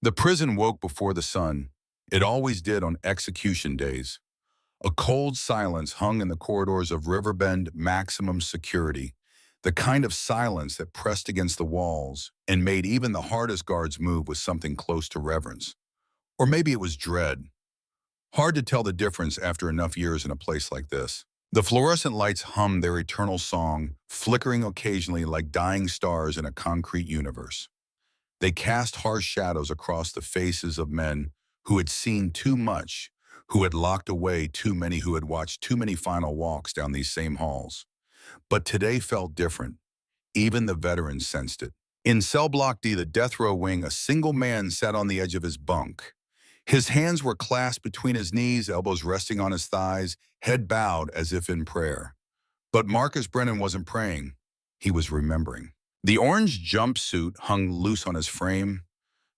The prison woke before the sun. It always did on execution days. A cold silence hung in the corridors of Riverbend maximum security, the kind of silence that pressed against the walls and made even the hardest guards move with something close to reverence. Or maybe it was dread. Hard to tell the difference after enough years in a place like this. The fluorescent lights hummed their eternal song, flickering occasionally like dying stars in a concrete universe. They cast harsh shadows across the faces of men who had seen too much, who had locked away too many, who had watched too many final walks down these same halls. But today felt different. Even the veterans sensed it. In cell block D, the death row wing, a single man sat on the edge of his bunk. His hands were clasped between his knees, elbows resting on his thighs, head bowed as if in prayer. But Marcus Brennan wasn't praying. He was remembering. The orange jumpsuit hung loose on his frame.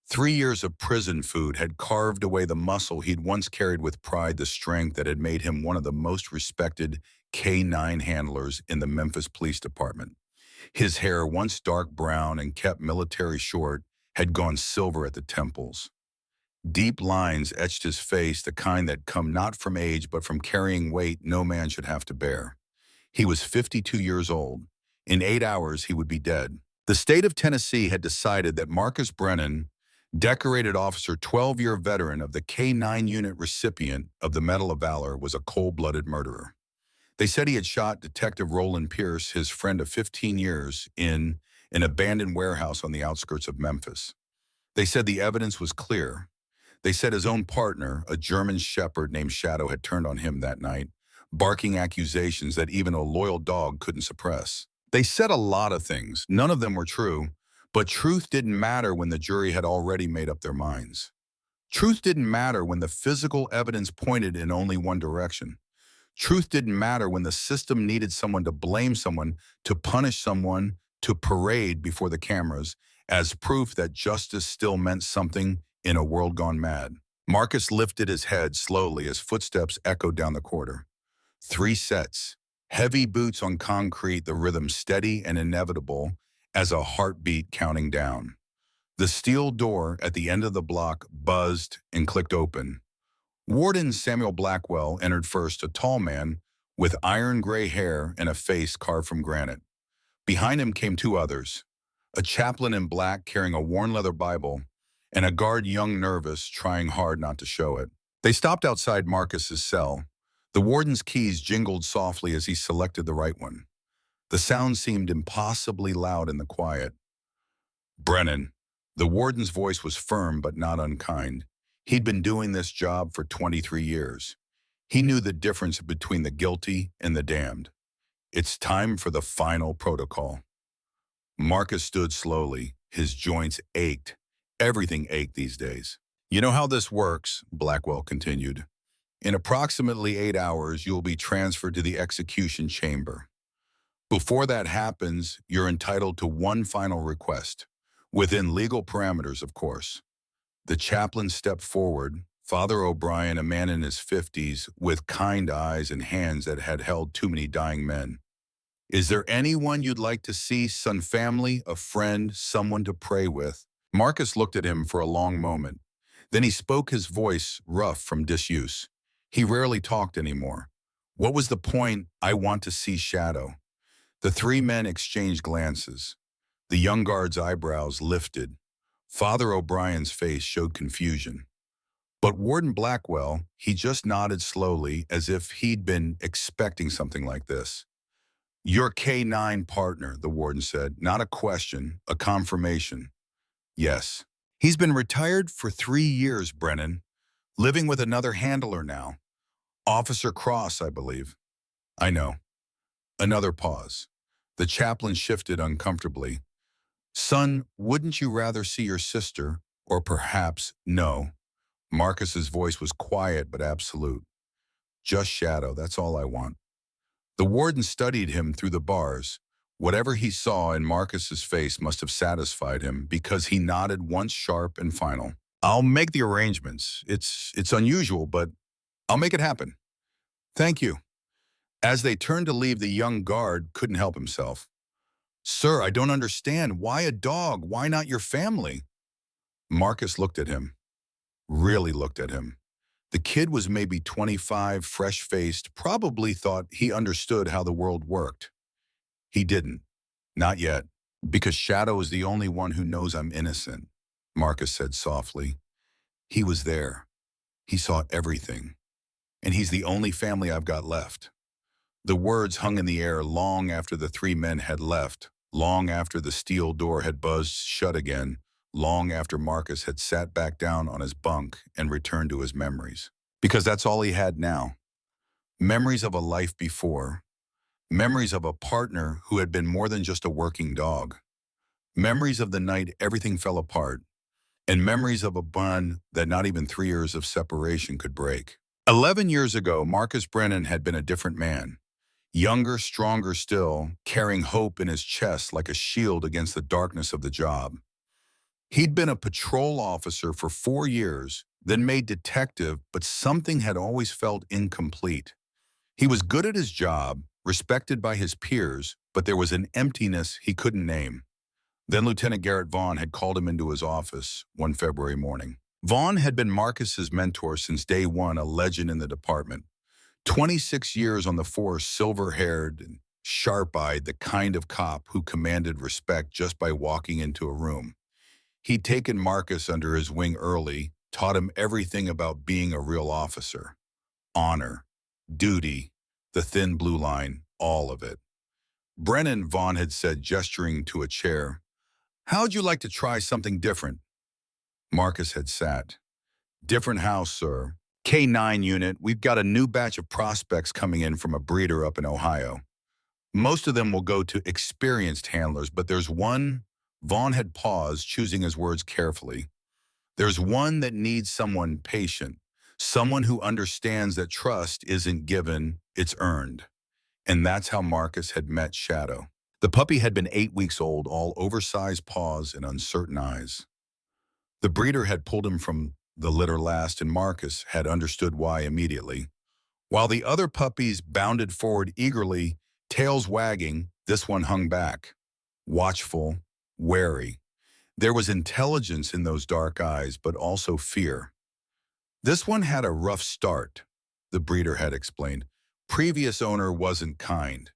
3 years of prison food had carved away the muscle he'd once carried with pride, the strength that had made him one of the most respected K-9 handlers in the Memphis Police Department. His hair, once dark brown and kept military short, had gone silver at the temples. Deep lines etched his face, the kind that come not from age but from carrying weight no man should have to bear. He was 52 years old. In 8 hours, he would be dead. The state of Tennessee had decided that Marcus Brennan, decorated officer, 12-year veteran of the K-9 unit, recipient of the Medal of Valor, was a cold-blooded murderer. They said he had shot Detective Roland Pierce, his friend of 15 years, in an abandoned warehouse on the outskirts of Memphis. They said the evidence was clear. They said his own partner, a German shepherd named Shadow, had turned on him that night, barking accusations that even a loyal dog couldn't suppress. They said a lot of things. None of them were true, but truth didn't matter when the jury had already made up their minds. Truth didn't matter when the physical evidence pointed in only one direction. Truth didn't matter when the system needed someone to blame someone, to punish someone, to parade before the cameras as proof that justice still meant something in a world gone mad. Marcus lifted his head slowly as footsteps echoed down the corridor. 3 sets. Heavy boots on concrete, the rhythm steady and inevitable as a heartbeat counting down. The steel door at the end of the block buzzed and clicked open. Warden Samuel Blackwell entered first, a tall man with iron gray hair and a face carved from granite. Behind him came 2 others, a chaplain in black carrying a worn leather Bible, and a guard young, nervous, trying hard not to show it. They stopped outside Marcus's cell. The warden's keys jingled softly as he selected the right one. The sound seemed impossibly loud in the quiet. Brennan. The warden's voice was firm but not unkind. He'd been doing this job for 23 years. He knew the difference between the guilty and the damned. It's time for the final protocol. Marcus stood slowly. His joints ached. Everything ached these days. You know how this works, Blackwell continued. In approximately 8 hours, you'll be transferred to the execution chamber. Before that happens, you're entitled to one final request, within legal parameters, of course. The chaplain stepped forward, Father O'Brien, a man in his 50s, with kind eyes and hands that had held too many dying men. Is there anyone you'd like to see, some family, a friend, someone to pray with? Marcus looked at him for a long moment. Then he spoke, his voice rough from disuse. He rarely talked anymore. What was the point? I want to see Shadow. The 3 men exchanged glances. The young guard's eyebrows lifted. Father O'Brien's face showed confusion. But Warden Blackwell, he just nodded slowly as if he'd been expecting something like this. Your K-9 partner, the warden said. Not a question, a confirmation. Yes. He's been retired for 3 years, Brennan. Living with another handler now. Officer Cross, I believe. I know. Another pause. The chaplain shifted uncomfortably. Son, wouldn't you rather see your sister? Or perhaps no. Marcus's voice was quiet but absolute. Just Shadow, that's all I want. The warden studied him through the bars. Whatever he saw in Marcus's face must have satisfied him, because he nodded once, sharp and final. I'll make the arrangements. It's unusual, but I'll make it happen. Thank you. As they turned to leave, the young guard couldn't help himself. Sir, I don't understand. Why a dog? Why not your family? Marcus looked at him, really looked at him. The kid was maybe 25, fresh-faced, probably thought he understood how the world worked. He didn't. Not yet. Because Shadow is the only one who knows I'm innocent, Marcus said softly. He was there. He saw everything. And he's the only family I've got left. The words hung in the air long after the three men had left, long after the steel door had buzzed shut again, long after Marcus had sat back down on his bunk and returned to his memories. Because that's all he had now. Memories of a life before. Memories of a partner who had been more than just a working dog. Memories of the night everything fell apart. And memories of a bond that not even 3 years of separation could break. 11 years ago, Marcus Brennan had been a different man. Younger, stronger still, carrying hope in his chest like a shield against the darkness of the job. He'd been a patrol officer for 4 years, then made detective, but something had always felt incomplete. He was good at his job, respected by his peers, but there was an emptiness he couldn't name. Then Lieutenant Garrett Vaughn had called him into his office one February morning. Vaughn had been Marcus's mentor since day one, a legend in the department. 26 years on the force, silver-haired and sharp-eyed, the kind of cop who commanded respect just by walking into a room. He'd taken Marcus under his wing early, taught him everything about being a real officer. Honor, duty, the thin blue line, all of it. Brennan, Vaughn had said, gesturing to a chair, "How'd you like to try something different?" Marcus had sat. "Different house, sir. K9 unit, we've got a new batch of prospects coming in from a breeder up in Ohio. Most of them will go to experienced handlers, but there's one." Vaughn had paused, choosing his words carefully. "There's one that needs someone patient, someone who understands that trust isn't given, it's earned." And that's how Marcus had met Shadow. The puppy had been 8 weeks old, all oversized paws and uncertain eyes. The breeder had pulled him from the litter last, and Marcus had understood why immediately. While the other puppies bounded forward eagerly, tails wagging, this one hung back, watchful, wary. There was intelligence in those dark eyes, but also fear. "This one had a rough start," the breeder had explained. "Previous owner wasn't kind.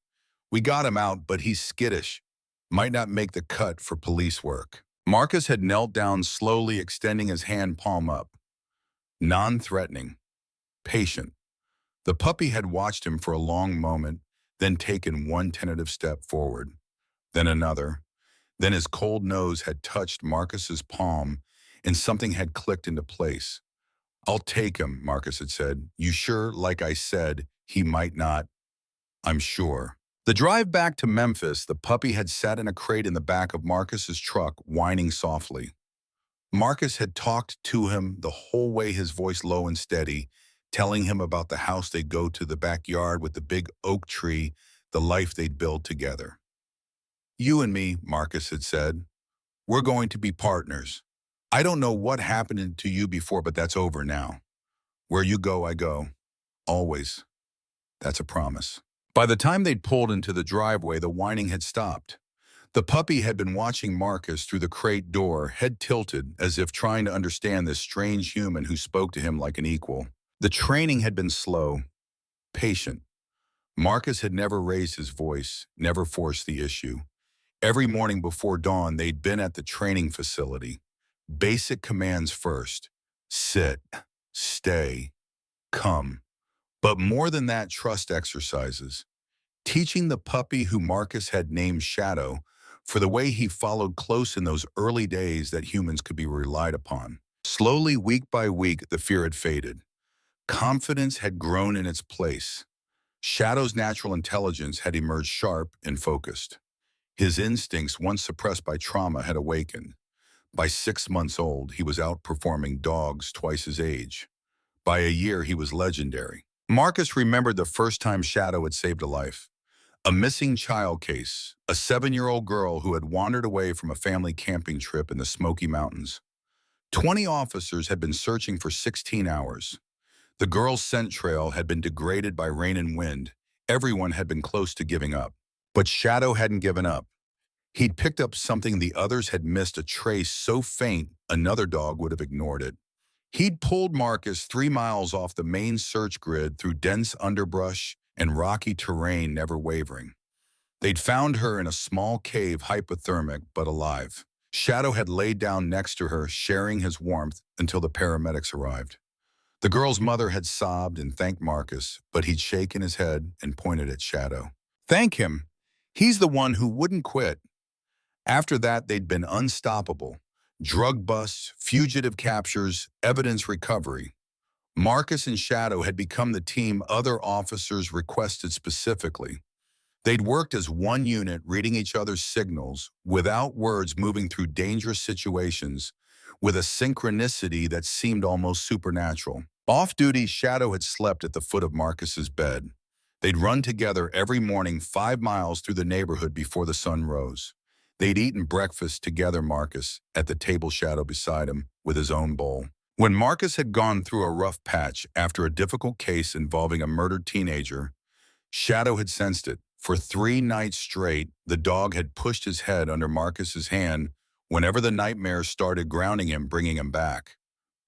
We got him out, but he's skittish. Might not make the cut for police work." Marcus had knelt down slowly, extending his hand palm up. Non-threatening, patient. The puppy had watched him for a long moment, then taken one tentative step forward, then another. Then his cold nose had touched Marcus's palm, and something had clicked into place. "I'll take him," Marcus had said. "You sure? Like I said, he might not." "I'm sure." The drive back to Memphis, the puppy had sat in a crate in the back of Marcus's truck, whining softly. Marcus had talked to him the whole way, his voice low and steady, telling him about the house they'd go to, the backyard with the big oak tree, the life they'd build together. "You and me," Marcus had said, "we're going to be partners. I don't know what happened to you before, but that's over now. Where you go, I go. Always. That's a promise." By the time they'd pulled into the driveway, the whining had stopped. The puppy had been watching Marcus through the crate door, head tilted, as if trying to understand this strange human who spoke to him like an equal. The training had been slow, patient. Marcus had never raised his voice, never forced the issue. Every morning before dawn, they'd been at the training facility. Basic commands first. Sit, stay, come. But more than that, trust exercises. Teaching the puppy, who Marcus had named Shadow, for the way he followed close in those early days that humans could be relied upon. Slowly, week by week, the fear had faded. Confidence had grown in its place. Shadow's natural intelligence had emerged sharp and focused. His instincts, once suppressed by trauma, had awakened. By 6 months old, he was outperforming dogs twice his age. By a year, he was legendary. Marcus remembered the first time Shadow had saved a life. A missing child case, a 7-year-old girl who had wandered away from a family camping trip in the Smoky Mountains. 20 officers had been searching for 16 hours. The girl's scent trail had been degraded by rain and wind. Everyone had been close to giving up. But Shadow hadn't given up. He'd picked up something the others had missed, a trace so faint another dog would have ignored it. He'd pulled Marcus 3 miles off the main search grid through dense underbrush and rocky terrain, never wavering. They'd found her in a small cave, hypothermic but alive. Shadow had laid down next to her, sharing his warmth until the paramedics arrived. The girl's mother had sobbed and thanked Marcus, but he'd shaken his head and pointed at Shadow. Thank him. He's the one who wouldn't quit. After that, they'd been unstoppable. Drug busts, fugitive captures, evidence recovery. Marcus and Shadow had become the team other officers requested specifically. They'd worked as one unit, reading each other's signals, without words, moving through dangerous situations, with a synchronicity that seemed almost supernatural. Off-duty, Shadow had slept at the foot of Marcus's bed. They'd run together every morning 5 miles through the neighborhood before the sun rose. They'd eaten breakfast together, Marcus at the table, Shadow beside him with his own bowl. When Marcus had gone through a rough patch after a difficult case involving a murdered teenager, Shadow had sensed it. For 3 nights straight, the dog had pushed his head under Marcus's hand whenever the nightmares started, grounding him, bringing him back.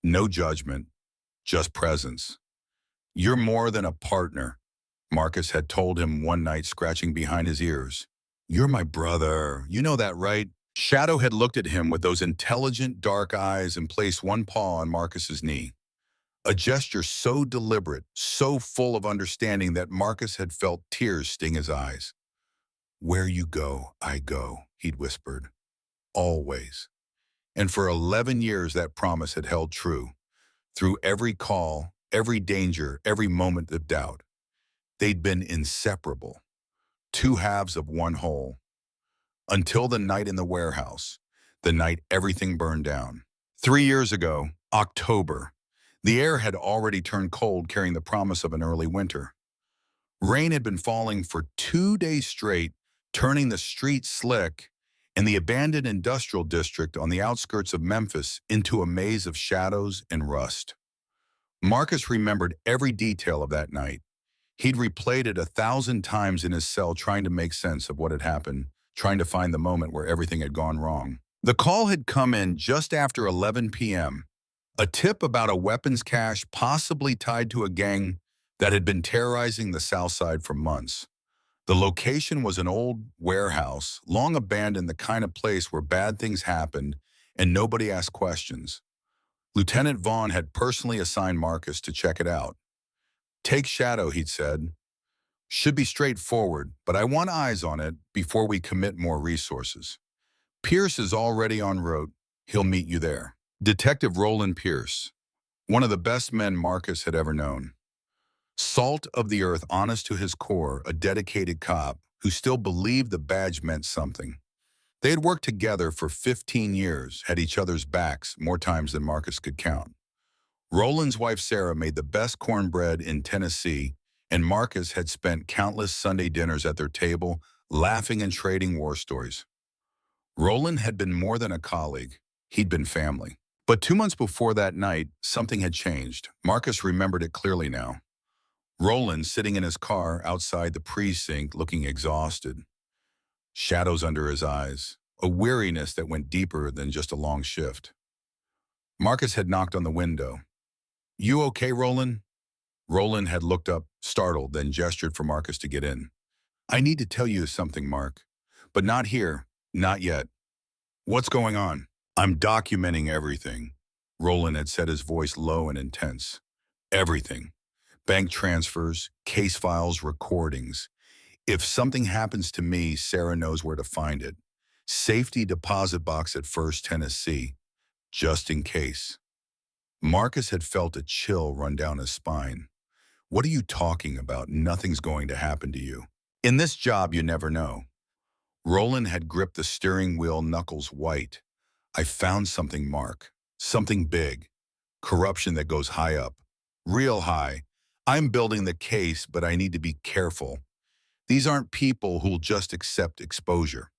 No judgment, just presence. You're more than a partner, Marcus had told him one night, scratching behind his ears. You're my brother, you know that, right? Shadow had looked at him with those intelligent, dark eyes and placed one paw on Marcus's knee. A gesture so deliberate, so full of understanding that Marcus had felt tears sting his eyes. Where you go, I go, he'd whispered. Always. And for 11 years that promise had held true. Through every call, every danger, every moment of doubt. They'd been inseparable. Two halves of one whole. Until the night in the warehouse. The night everything burned down. 3 years ago, October. The air had already turned cold, carrying the promise of an early winter. Rain had been falling for 2 days straight, turning the streets slick and the abandoned industrial district on the outskirts of Memphis into a maze of shadows and rust. Marcus remembered every detail of that night. He'd replayed it 1,000 times in his cell, trying to make sense of what had happened, trying to find the moment where everything had gone wrong. The call had come in just after 11 p.m., a tip about a weapons cache possibly tied to a gang that had been terrorizing the South Side for months. The location was an old warehouse, long abandoned, the kind of place where bad things happened and nobody asked questions. Lieutenant Vaughn had personally assigned Marcus to check it out. Take Shadow, he'd said. Should be straightforward, but I want eyes on it before we commit more resources. Pierce is already en route. He'll meet you there. Detective Roland Pierce, one of the best men Marcus had ever known. Salt of the earth, honest to his core, a dedicated cop who still believed the badge meant something. They had worked together for 15 years, had each other's backs more times than Marcus could count. Roland's wife Sarah made the best cornbread in Tennessee, and Marcus had spent countless Sunday dinners at their table, laughing and trading war stories. Roland had been more than a colleague. He'd been family. But 2 months before that night, something had changed. Marcus remembered it clearly now. Roland sitting in his car outside the precinct, looking exhausted. Shadows under his eyes, a weariness that went deeper than just a long shift. Marcus had knocked on the window. You okay, Roland? Roland had looked up, startled, then gestured for Marcus to get in. I need to tell you something, Mark. But not here. Not yet. What's going on? I'm documenting everything. Roland had said, his voice low and intense. Everything. Bank transfers, case files, recordings. If something happens to me, Sarah knows where to find it. Safety deposit box at First Tennessee. Just in case. Marcus had felt a chill run down his spine. What are you talking about? Nothing's going to happen to you. In this job, you never know. Roland had gripped the steering wheel, knuckles white. I found something, Mark. Something big. Corruption that goes high up. Real high. I'm building the case, but I need to be careful. These aren't people who'll just accept exposure.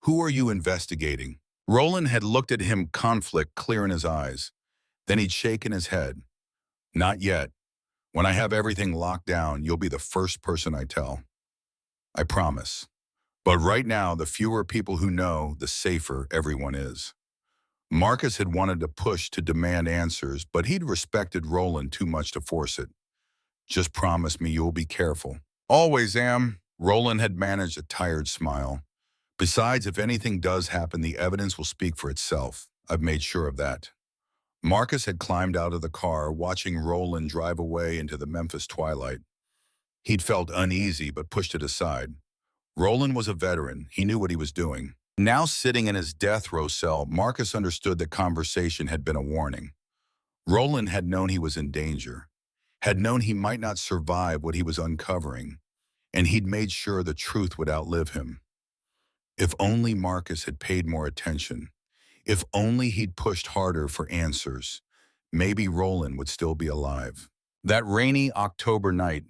Who are you investigating? Roland had looked at him, conflict clear in his eyes. Then he'd shaken his head. Not yet. When I have everything locked down, you'll be the first person I tell. I promise. But right now, the fewer people who know, the safer everyone is. Marcus had wanted to push to demand answers, but he'd respected Roland too much to force it. Just promise me you'll be careful. Always am. Roland had managed a tired smile. Besides, if anything does happen, the evidence will speak for itself. I've made sure of that. Marcus had climbed out of the car, watching Roland drive away into the Memphis twilight. He'd felt uneasy, but pushed it aside. Roland was a veteran. He knew what he was doing. Now sitting in his death row cell, Marcus understood that conversation had been a warning. Roland had known he was in danger, had known he might not survive what he was uncovering, and he'd made sure the truth would outlive him. If only Marcus had paid more attention. If only he'd pushed harder for answers. Maybe Roland would still be alive. That rainy October night,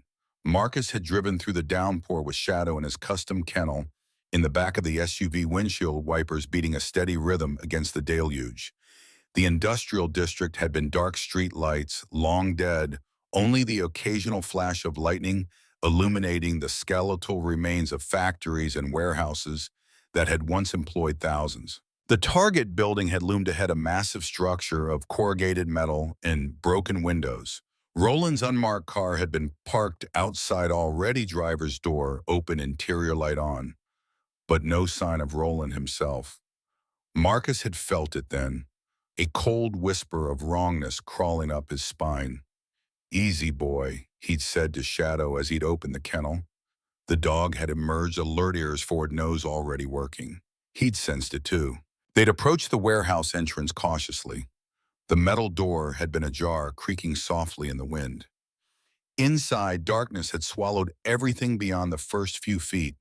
Marcus had driven through the downpour with Shadow in his custom kennel, in the back of the SUV windshield wipers beating a steady rhythm against the deluge. The industrial district had been dark street lights, long dead, only the occasional flash of lightning illuminating the skeletal remains of factories and warehouses that had once employed thousands. The Target building had loomed ahead, a massive structure of corrugated metal and broken windows. Roland's unmarked car had been parked outside already, driver's door open, interior light on, but no sign of Roland himself. Marcus had felt it then, a cold whisper of wrongness crawling up his spine. "Easy, boy," he'd said to Shadow as he'd opened the kennel. The dog had emerged, alert, ears forward, nose already working. He'd sensed it too. They'd approached the warehouse entrance cautiously. The metal door had been ajar, creaking softly in the wind. Inside, darkness had swallowed everything beyond the first few feet.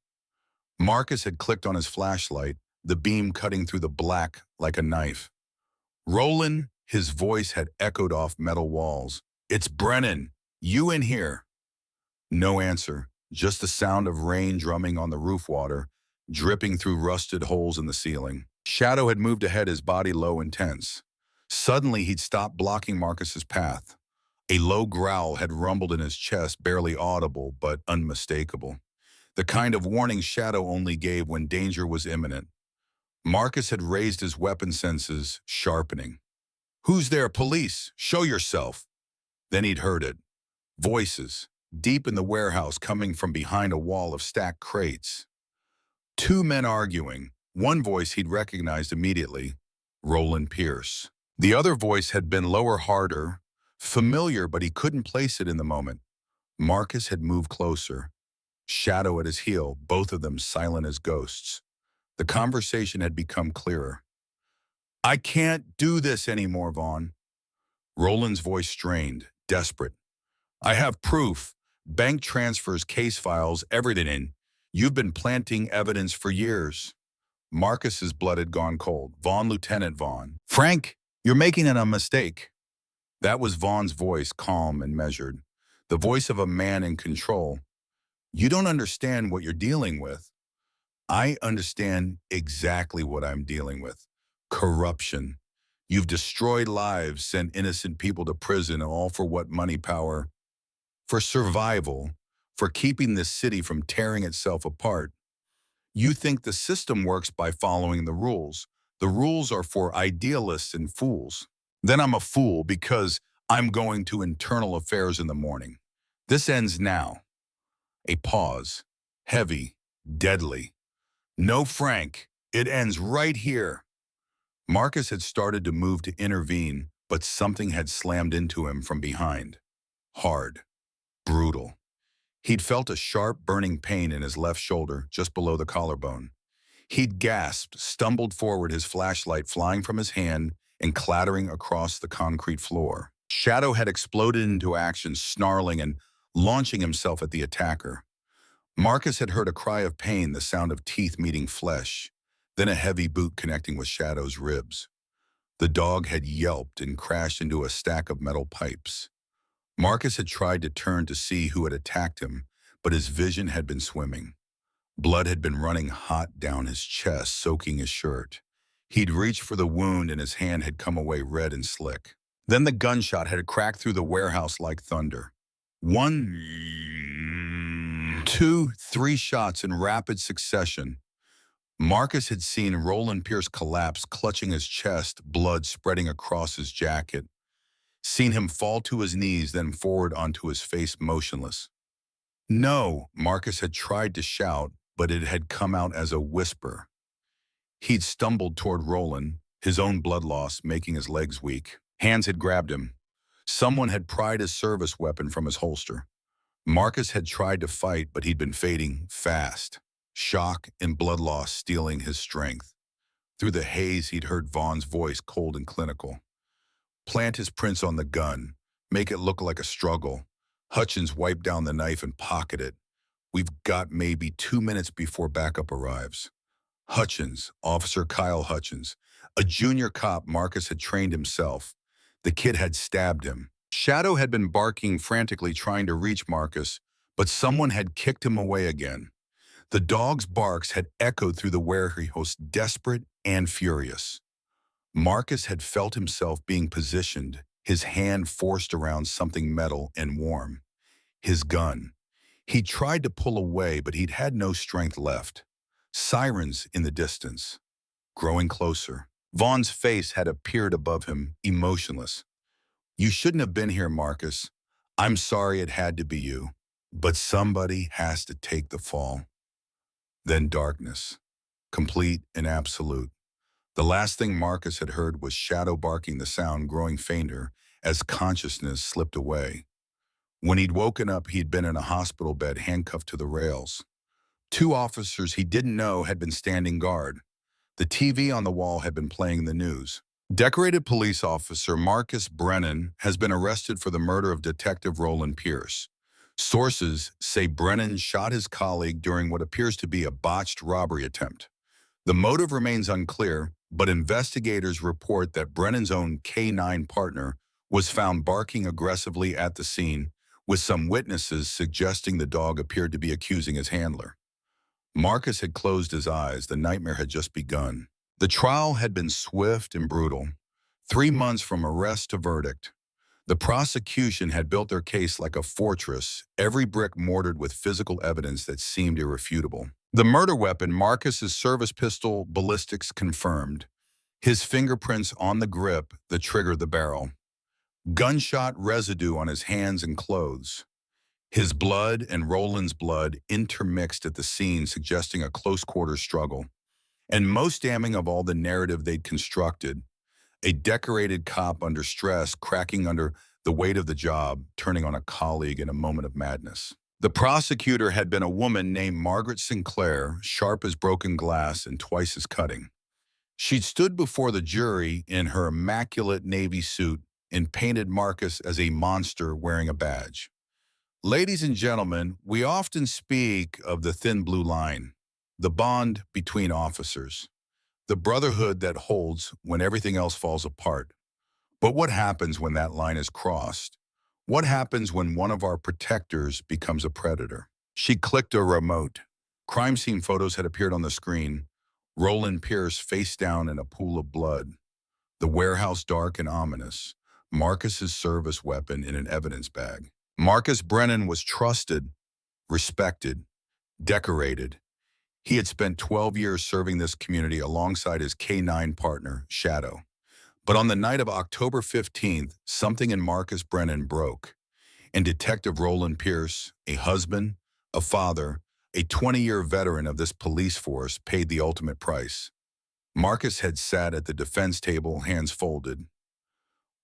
Marcus had clicked on his flashlight, the beam cutting through the black like a knife. "Roland," his voice had echoed off metal walls. "It's Brennan. You in here?" No answer, just the sound of rain drumming on the roof water, dripping through rusted holes in the ceiling. Shadow had moved ahead, his body low and tense. Suddenly, he'd stopped blocking Marcus's path. A low growl had rumbled in his chest, barely audible but unmistakable. The kind of warning Shadow only gave when danger was imminent. Marcus had raised his weapon senses, sharpening. "Who's there? Police! Show yourself!" Then he'd heard it. Voices, deep in the warehouse, coming from behind a wall of stacked crates. Two men arguing. One voice he'd recognized immediately, Roland Pierce. The other voice had been lower, harder, familiar, but he couldn't place it in the moment. Marcus had moved closer, Shadow at his heel, both of them silent as ghosts. The conversation had become clearer. "I can't do this anymore, Vaughn." Roland's voice strained, desperate. "I have proof. Bank transfers, case files, everything in. You've been planting evidence for years." Marcus's blood had gone cold. "Vaughn, Lieutenant Vaughn." "Frank, you're making a mistake." That was Vaughn's voice, calm and measured. The voice of a man in control. "You don't understand what you're dealing with." "I understand exactly what I'm dealing with. Corruption. You've destroyed lives, sent innocent people to prison, all for what? Money, power. For survival. For keeping this city from tearing itself apart. You think the system works by following the rules. The rules are for idealists and fools. Then I'm a fool because I'm going to internal affairs in the morning. This ends now." A pause. Heavy. Deadly. "No, Frank. It ends right here." Marcus had started to move to intervene, but something had slammed into him from behind. Hard. Brutal. He'd felt a sharp, burning pain in his left shoulder, just below the collarbone. He'd gasped, stumbled forward, his flashlight flying from his hand and clattering across the concrete floor. Shadow had exploded into action, snarling and launching himself at the attacker. Marcus had heard a cry of pain, the sound of teeth meeting flesh, then a heavy boot connecting with Shadow's ribs. The dog had yelped and crashed into a stack of metal pipes. Marcus had tried to turn to see who had attacked him, but his vision had been swimming. Blood had been running hot down his chest, soaking his shirt. He'd reached for the wound and his hand had come away red and slick. Then the gunshot had cracked through the warehouse like thunder. One, two, three shots in rapid succession. Marcus had seen Roland Pierce collapse, clutching his chest, blood spreading across his jacket, seen him fall to his knees, then forward onto his face, motionless. No, Marcus had tried to shout, but it had come out as a whisper. He'd stumbled toward Roland, his own blood loss making his legs weak. Hands had grabbed him. Someone had pried his service weapon from his holster. Marcus had tried to fight, but he'd been fading fast. Shock and blood loss stealing his strength. Through the haze, he'd heard Vaughn's voice, cold and clinical. Plant his prints on the gun. Make it look like a struggle. Hutchins wiped down the knife and pocket it. We've got maybe 2 minutes before backup arrives. Hutchins, Officer Kyle Hutchins, a junior cop Marcus had trained himself. The kid had stabbed him. Shadow had been barking frantically trying to reach Marcus, but someone had kicked him away again. The dog's barks had echoed through the warehouse, desperate and furious. Marcus had felt himself being positioned, his hand forced around something metal and warm. His gun. He tried to pull away, but he'd had no strength left. Sirens in the distance, growing closer. Vaughn's face had appeared above him, emotionless. You shouldn't have been here, Marcus. I'm sorry it had to be you. But somebody has to take the fall. Then darkness, complete and absolute. The last thing Marcus had heard was Shadow barking, the sound growing fainter as consciousness slipped away. When he'd woken up, he'd been in a hospital bed handcuffed to the rails. 2 officers he didn't know had been standing guard. The TV on the wall had been playing the news. Decorated police officer Marcus Brennan has been arrested for the murder of Detective Roland Pierce. Sources say Brennan shot his colleague during what appears to be a botched robbery attempt. The motive remains unclear, but investigators report that Brennan's own K9 partner was found barking aggressively at the scene, with some witnesses suggesting the dog appeared to be accusing his handler. Marcus had closed his eyes. The nightmare had just begun. The trial had been swift and brutal. 3 months from arrest to verdict. The prosecution had built their case like a fortress, every brick mortared with physical evidence that seemed irrefutable. The murder weapon, Marcus's service pistol, ballistics confirmed. His fingerprints on the grip, the trigger, the barrel. Gunshot residue on his hands and clothes. His blood and Roland's blood intermixed at the scene, suggesting a close-quarter struggle. And most damning of all, the narrative they'd constructed. A decorated cop under stress, cracking under the weight of the job, turning on a colleague in a moment of madness. The prosecutor had been a woman named Margaret Sinclair, sharp as broken glass and twice as cutting. She'd stood before the jury in her immaculate navy suit and painted Marcus as a monster wearing a badge. Ladies and gentlemen, we often speak of the thin blue line, the bond between officers, the brotherhood that holds when everything else falls apart. But what happens when that line is crossed? What happens when one of our protectors becomes a predator? She clicked a remote. Crime scene photos had appeared on the screen. Roland Pierce face down in a pool of blood. The warehouse dark and ominous. Marcus's service weapon in an evidence bag. Marcus Brennan was trusted, respected, decorated. He had spent 12 years serving this community alongside his K9 partner, Shadow. But on the night of October 15th, something in Marcus Brennan broke. And Detective Roland Pierce, a husband, a father, a 20-year veteran of this police force, paid the ultimate price. Marcus had sat at the defense table, hands folded,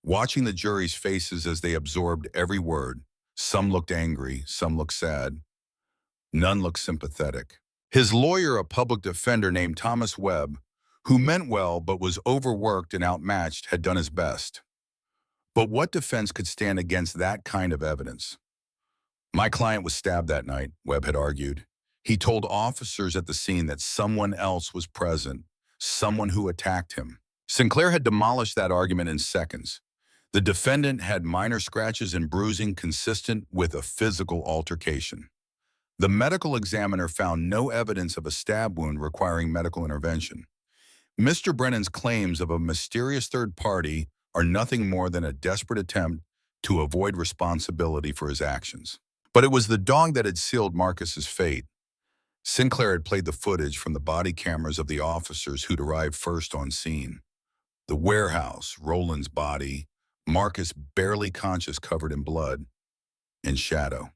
watching the jury's faces as they absorbed every word. Some looked angry, some looked sad. None looked sympathetic. His lawyer, a public defender named Thomas Webb, who meant well but was overworked and outmatched, had done his best. But what defense could stand against that kind of evidence? My client was stabbed that night, Webb had argued. He told officers at the scene that someone else was present, someone who attacked him. Sinclair had demolished that argument in seconds. The defendant had minor scratches and bruising consistent with a physical altercation. The medical examiner found no evidence of a stab wound requiring medical intervention. Mr. Brennan's claims of a mysterious third party are nothing more than a desperate attempt to avoid responsibility for his actions. But it was the dog that had sealed Marcus's fate. Sinclair had played the footage from the body cameras of the officers who'd arrived first on scene. The warehouse, Roland's body, Marcus barely conscious covered in blood and shadow.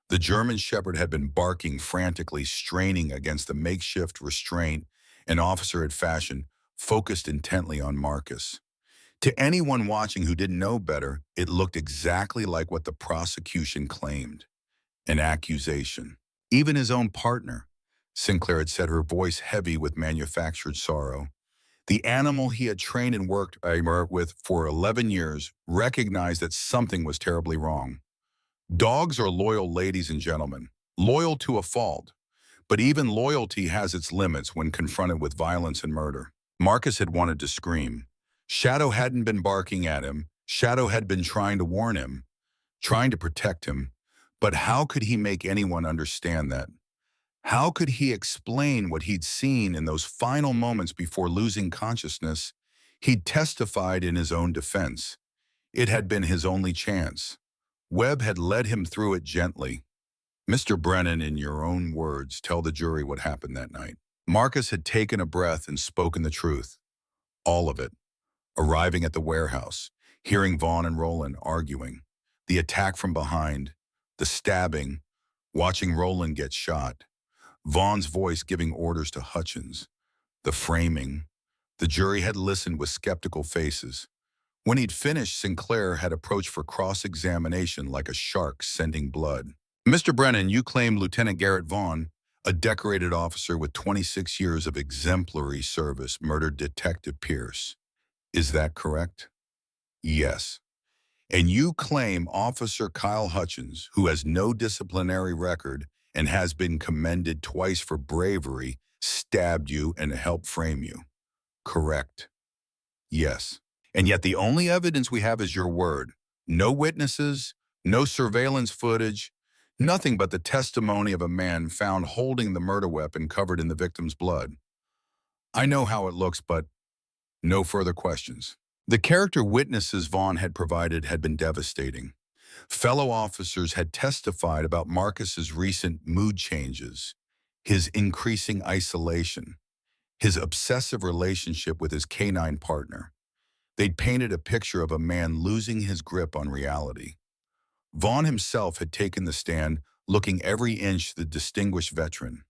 The German Shepherd had been barking frantically, straining against the makeshift restraint an officer had fashioned, focused intently on Marcus. To anyone watching who didn't know better, it looked exactly like what the prosecution claimed, an accusation. Even his own partner, Sinclair had said, her voice heavy with manufactured sorrow. The animal he had trained and worked with for 11 years recognized that something was terribly wrong. Dogs are loyal, ladies and gentlemen, loyal to a fault. But even loyalty has its limits when confronted with violence and murder. Marcus had wanted to scream. Shadow hadn't been barking at him. Shadow had been trying to warn him, trying to protect him. But how could he make anyone understand that? How could he explain what he'd seen in those final moments before losing consciousness? He'd testified in his own defense. It had been his only chance. Webb had led him through it gently. Mr. Brennan, in your own words, tell the jury what happened that night. Marcus had taken a breath and spoken the truth. All of it. Arriving at the warehouse, hearing Vaughn and Roland arguing, the attack from behind, the stabbing, watching Roland get shot, Vaughn's voice giving orders to Hutchins, the framing. The jury had listened with skeptical faces. When he'd finished, Sinclair had approached for cross-examination like a shark scenting blood. Mr. Brennan, you claim Lieutenant Garrett Vaughn, a decorated officer with 26 years of exemplary service, murdered Detective Pierce. Is that correct? Yes. And you claim Officer Kyle Hutchins, who has no disciplinary record and has been commended twice for bravery, stabbed you and helped frame you. Correct. Yes. And yet the only evidence we have is your word. No witnesses, no surveillance footage, nothing but the testimony of a man found holding the murder weapon covered in the victim's blood. I know how it looks, but no further questions. The character witnesses Vaughn had provided had been devastating. Fellow officers had testified about Marcus's recent mood changes, his increasing isolation, his obsessive relationship with his canine partner. They'd painted a picture of a man losing his grip on reality. Vaughn himself had taken the stand, looking every inch the distinguished veteran.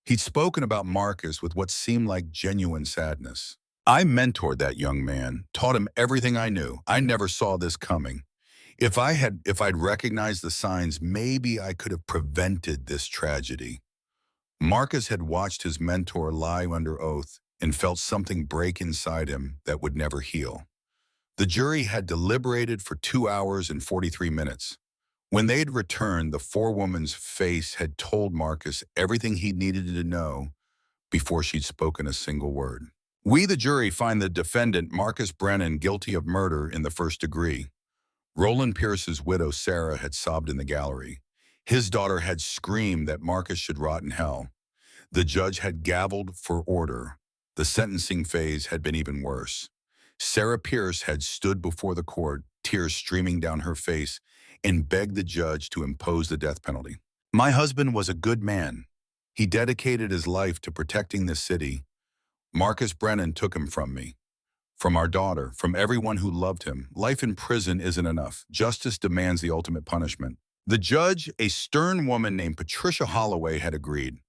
He'd spoken about Marcus with what seemed like genuine sadness. I mentored that young man, taught him everything I knew. I never saw this coming. If I'd recognized the signs, maybe I could have prevented this tragedy. Marcus had watched his mentor lie under oath and felt something break inside him that would never heal. The jury had deliberated for 2 hours and 43 minutes. When they'd returned, the forewoman's face had told Marcus everything he needed to know before she'd spoken a single word. We, the jury, find the defendant, Marcus Brennan, guilty of murder in the first degree. Roland Pierce's widow, Sarah, had sobbed in the gallery. His daughter had screamed that Marcus should rot in hell. The judge had gavelled for order. The sentencing phase had been even worse. Sarah Pierce had stood before the court, tears streaming down her face, and begged the judge to impose the death penalty. My husband was a good man. He dedicated his life to protecting the city. Marcus Brennan took him from me, from our daughter, from everyone who loved him. Life in prison isn't enough. Justice demands the ultimate punishment. The judge, a stern woman named Patricia Holloway, had agreed.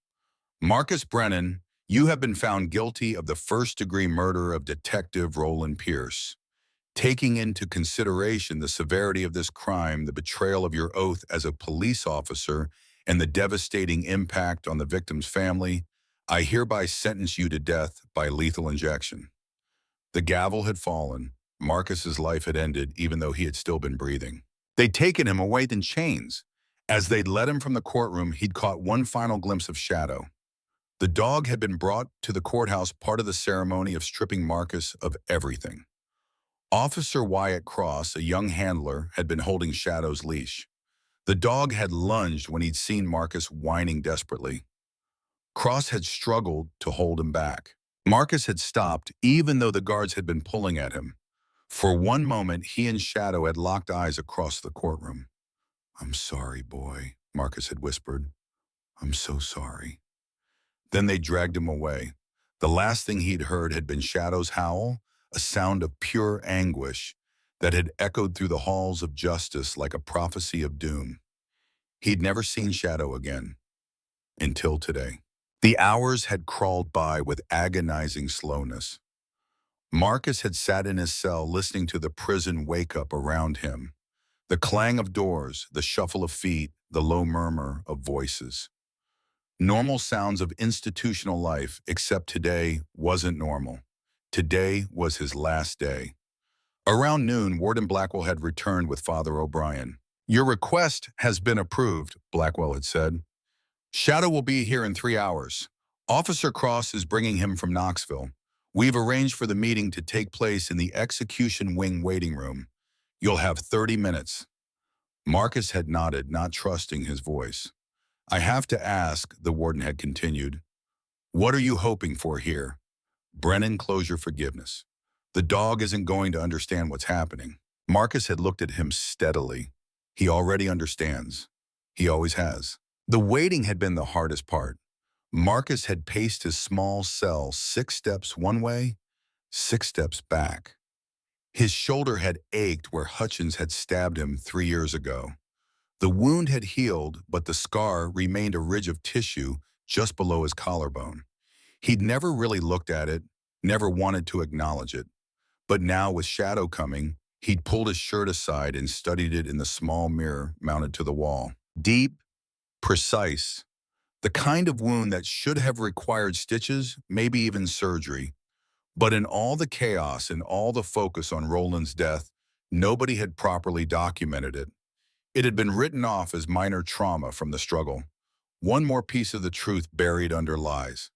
Marcus Brennan, you have been found guilty of the first-degree murder of Detective Roland Pierce. Taking into consideration the severity of this crime, the betrayal of your oath as a police officer, and the devastating impact on the victim's family, I hereby sentence you to death by lethal injection. The gavel had fallen. Marcus's life had ended, even though he had still been breathing. They'd taken him away in chains. As they'd led him from the courtroom, he'd caught one final glimpse of Shadow. The dog had been brought to the courthouse, part of the ceremony of stripping Marcus of everything. Officer Wyatt Cross, a young handler, had been holding Shadow's leash. The dog had lunged when he'd seen Marcus whining desperately. Cross had struggled to hold him back. Marcus had stopped, even though the guards had been pulling at him. For one moment, he and Shadow had locked eyes across the courtroom. I'm sorry, boy, Marcus had whispered. I'm so sorry. Then they dragged him away. The last thing he'd heard had been Shadow's howl, a sound of pure anguish that had echoed through the halls of justice like a prophecy of doom. He'd never seen Shadow again, until today. The hours had crawled by with agonizing slowness. Marcus had sat in his cell listening to the prison wake-up around him. The clang of doors, the shuffle of feet, the low murmur of voices. Normal sounds of institutional life, except today wasn't normal. Today was his last day. Around noon, Warden Blackwell had returned with Father O'Brien. "Your request has been approved," Blackwell had said. "Shadow will be here in 3 hours. Officer Cross is bringing him from Knoxville. We've arranged for the meeting to take place in the execution wing waiting room. You'll have 30 minutes. Marcus had nodded, not trusting his voice. "I have to ask," the warden had continued, "what are you hoping for here?" "Brennan, close your forgiveness. The dog isn't going to understand what's happening." Marcus had looked at him steadily. He already understands. He always has. The waiting had been the hardest part. Marcus had paced his small cell 6 steps one way, 6 steps back. His shoulder had ached where Hutchins had stabbed him 3 years ago. The wound had healed, but the scar remained a ridge of tissue just below his collarbone. He'd never really looked at it, never wanted to acknowledge it. But now, with Shadow coming, he'd pulled his shirt aside and studied it in the small mirror mounted to the wall. Deep, precise, the kind of wound that should have required stitches, maybe even surgery. But in all the chaos and all the focus on Roland's death, nobody had properly documented it. It had been written off as minor trauma from the struggle. One more piece of the truth buried under lies.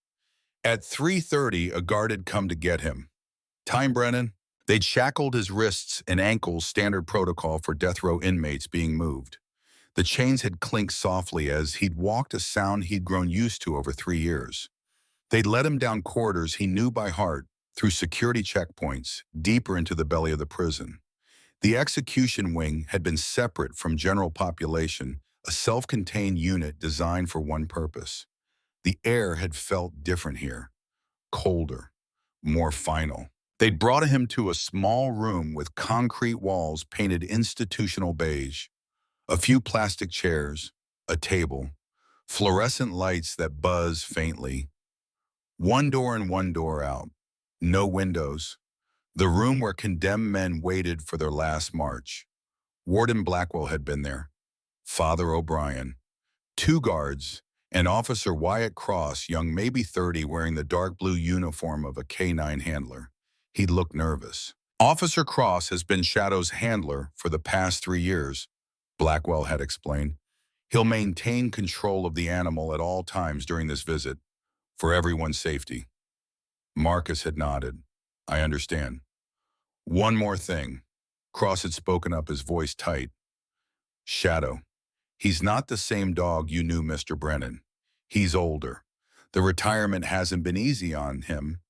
At 3:30, a guard had come to get him. "Time, Brennan." They'd shackled his wrists and ankles, standard protocol for death row inmates being moved. The chains had clinked softly as he'd walked, a sound he'd grown used to over 3 years. They'd led him down corridors he knew by heart, through security checkpoints, deeper into the belly of the prison. The execution wing had been separate from general population, a self-contained unit designed for one purpose. The air had felt different here, colder, more final. They'd brought him to a small room with concrete walls painted institutional beige, a few plastic chairs, a table, fluorescent lights that buzz faintly. One door in, one door out. No windows. The room where condemned men waited for their last march. Warden Blackwell had been there. Father O'Brien. 2 guards, and Officer Wyatt Cross, young, maybe 30, wearing the dark blue uniform of a K-9 handler. He looked nervous. "Officer Cross has been Shadow's handler for the past 3 years," Blackwell had explained. "He'll maintain control of the animal at all times during this visit, for everyone's safety." Marcus had nodded. "I understand." "One more thing." Cross had spoken up, his voice tight. "Shadow. He's not the same dog you knew, Mr. Brennan. He's older. The retirement hasn't been easy on him.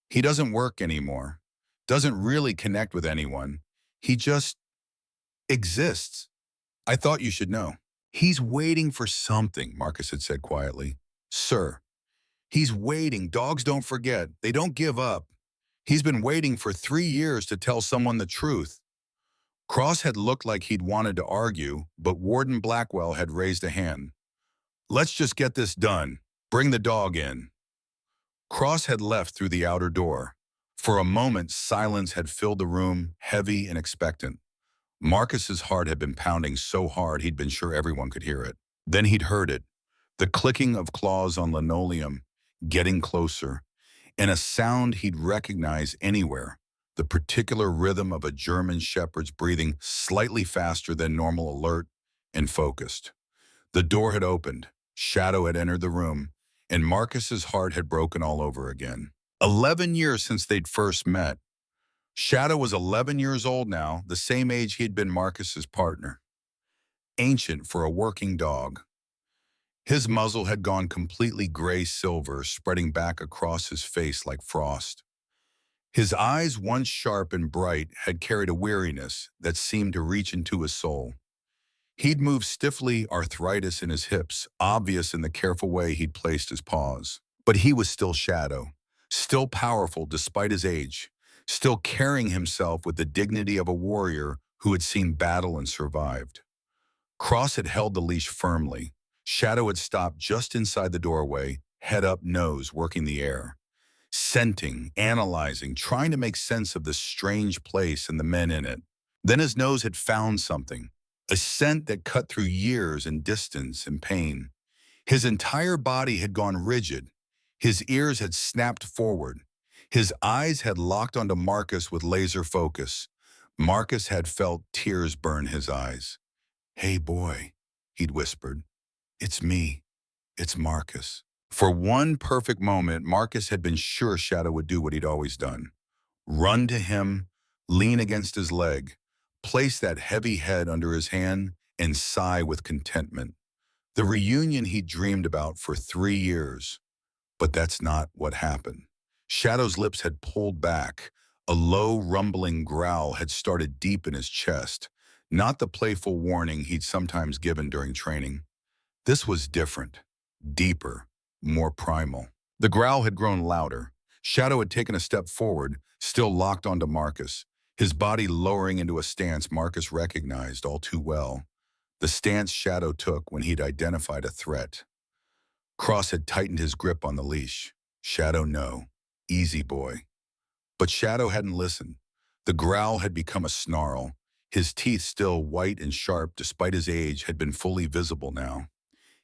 He doesn't work anymore. Doesn't really connect with anyone. He just exists. I thought you should know." "He's waiting for something," Marcus had said quietly. "Sir, he's waiting. Dogs don't forget. They don't give up. He's been waiting for 3 years to tell someone the truth." Cross had looked like he'd wanted to argue, but Warden Blackwell had raised a hand. "Let's just get this done. Bring the dog in." Cross had left through the outer door. For a moment, silence had filled the room, heavy and expectant. Marcus's heart had been pounding so hard he'd been sure everyone could hear it. Then he'd heard it, the clicking of claws on linoleum, getting closer, and a sound he'd recognize anywhere, the particular rhythm of a German shepherd's breathing, slightly faster than normal, alert and focused. The door had opened. Shadow had entered the room, and Marcus's heart had broken all over again. 11 years since they'd first met. Shadow was 11 years old now, the same age he'd been Marcus's partner. Ancient for a working dog. His muzzle had gone completely gray-silver, spreading back across his face like frost. His eyes, once sharp and bright, had carried a weariness that seemed to reach into his soul. He'd moved stiffly, arthritis in his hips, obvious in the careful way he'd placed his paws. But he was still Shadow, still powerful despite his age, still carrying himself with the dignity of a warrior who had seen battle and survived. Cross had held the leash firmly. Shadow had stopped just inside the doorway, head up, nose working the air, scenting, analyzing, trying to make sense of this strange place and the men in it. Then his nose had found something, a scent that cut through years and distance and pain. His entire body had gone rigid. His ears had snapped forward. His eyes had locked onto Marcus with laser focus. Marcus had felt tears burn his eyes. "Hey, boy," he'd whispered. "It's me. It's Marcus." For one perfect moment, Marcus had been sure Shadow would do what he'd always done. Run to him, lean against his leg, place that heavy head under his hand, and sigh with contentment. The reunion he'd dreamed about for 3 years. But that's not what happened. Shadow's lips had pulled back. A low, rumbling growl had started deep in his chest, not the playful warning he'd sometimes given during training. This was different, deeper, more primal. The growl had grown louder. Shadow had taken a step forward, still locked onto Marcus, his body lowering into a stance Marcus recognized all too well. The stance Shadow took when he'd identified a threat. Cross had tightened his grip on the leash. Shadow, no. Easy, boy. But Shadow hadn't listened. The growl had become a snarl. His teeth, still white and sharp despite his age, had been fully visible now.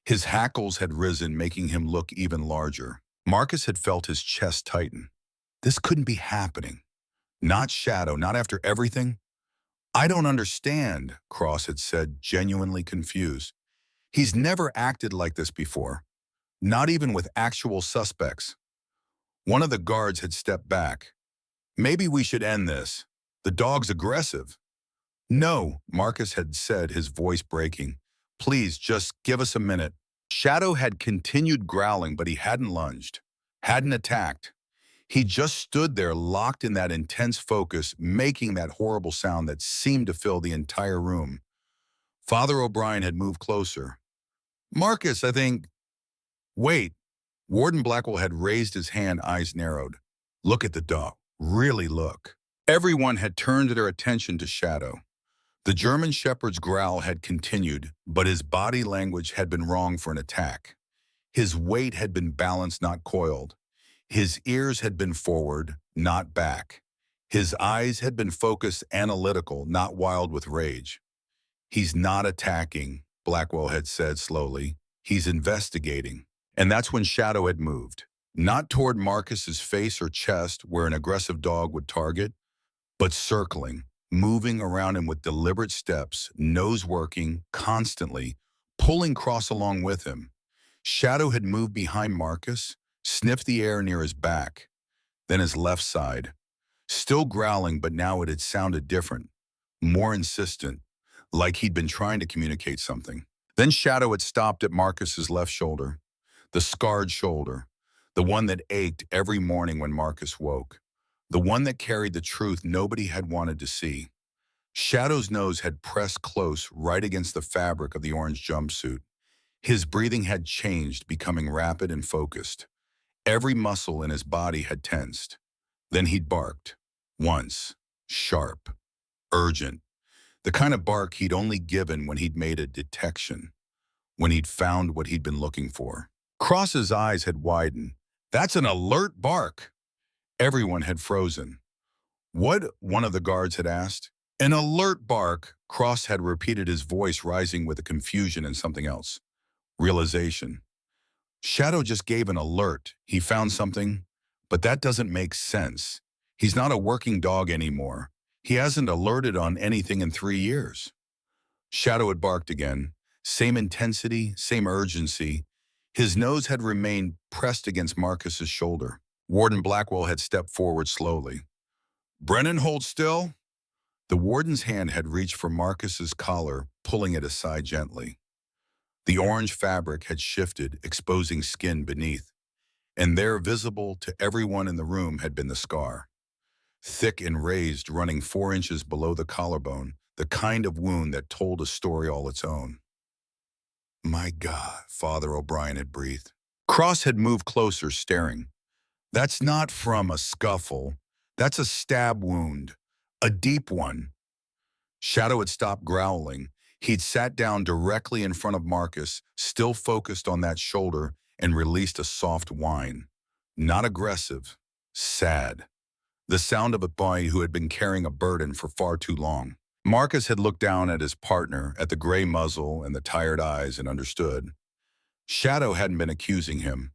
His hackles had risen, making him look even larger. Marcus had felt his chest tighten. This couldn't be happening. Not Shadow, not after everything. "I don't understand," Cross had said, genuinely confused. "He's never acted like this before. Not even with actual suspects." One of the guards had stepped back. "Maybe we should end this. The dog's aggressive." "No," Marcus had said, his voice breaking. "Please, just give us a minute." Shadow had continued growling, but he hadn't lunged, hadn't attacked. He just stood there, locked in that intense focus, making that horrible sound that seemed to fill the entire room. Father O'Brien had moved closer. "Marcus, I think—" "Wait." Warden Blackwell had raised his hand, eyes narrowed. "Look at the dog. Really look." Everyone had turned their attention to Shadow. The German shepherd's growl had continued, but his body language had been wrong for an attack. His weight had been balanced, not coiled. His ears had been forward, not back. His eyes had been focused, analytical, not wild with rage. "He's not attacking," Blackwell had said slowly. "He's investigating." And that's when Shadow had moved. Not toward Marcus's face or chest, where an aggressive dog would target, but circling, moving around him with deliberate steps, nose working, constantly, pulling Cross along with him. Shadow had moved behind Marcus, sniffed the air near his back, then his left side. Still growling, but now it had sounded different, more insistent, like he'd been trying to communicate something. Then Shadow had stopped at Marcus's left shoulder, the scarred shoulder, the one that ached every morning when Marcus woke, the one that carried the truth nobody had wanted to see. Shadow's nose had pressed close right against the fabric of the orange jumpsuit. His breathing had changed, becoming rapid and focused. Every muscle in his body had tensed. Then he'd barked. Once. Sharp. Urgent. The kind of bark he'd only given when he'd made a detection, when he'd found what he'd been looking for. Cross's eyes had widened. "That's an alert bark." Everyone had frozen. "What?" one of the guards had asked. "An alert bark," Cross had repeated, his voice rising with a confusion and something else. Realization. Shadow just gave an alert. He found something. But that doesn't make sense. He's not a working dog anymore. He hasn't alerted on anything in 3 years. Shadow had barked again. Same intensity, same urgency. His nose had remained pressed against Marcus's shoulder. Warden Blackwell had stepped forward slowly. "Brennan, hold still." The warden's hand had reached for Marcus's collar, pulling it aside gently. The orange fabric had shifted, exposing skin beneath, and there, visible to everyone in the room, had been the scar. Thick and raised, running 4 inches below the collarbone, the kind of wound that told a story all its own. My God, Father O'Brien had breathed. Cross had moved closer, staring. That's not from a scuffle. That's a stab wound. A deep one. Shadow had stopped growling. He'd sat down directly in front of Marcus, still focused on that shoulder, and released a soft whine. Not aggressive, sad. The sound of a boy who had been carrying a burden for far too long. Marcus had looked down at his partner, at the gray muzzle and the tired eyes, and understood. Shadow hadn't been accusing him.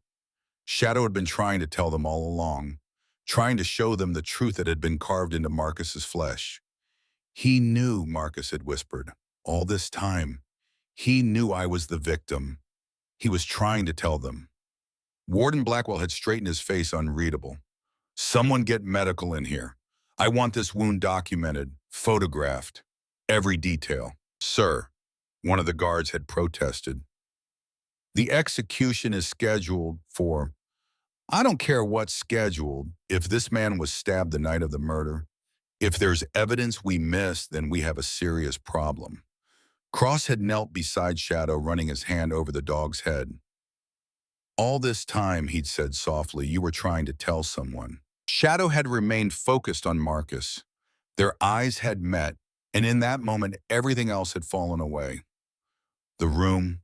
Shadow had been trying to tell them all along, trying to show them the truth that had been carved into Marcus's flesh. He knew, Marcus had whispered, all this time. He knew I was the victim. He was trying to tell them. Warden Blackwell had straightened his face unreadable. Someone get medical in here. I want this wound documented, photographed, every detail. Sir, one of the guards had protested. The execution is scheduled for... I don't care what's scheduled. If this man was stabbed the night of the murder, if there's evidence we missed, then we have a serious problem. Cross had knelt beside Shadow, running his hand over the dog's head. All this time, he'd said softly, you were trying to tell someone. Shadow had remained focused on Marcus. Their eyes had met, and in that moment, everything else had fallen away. The room,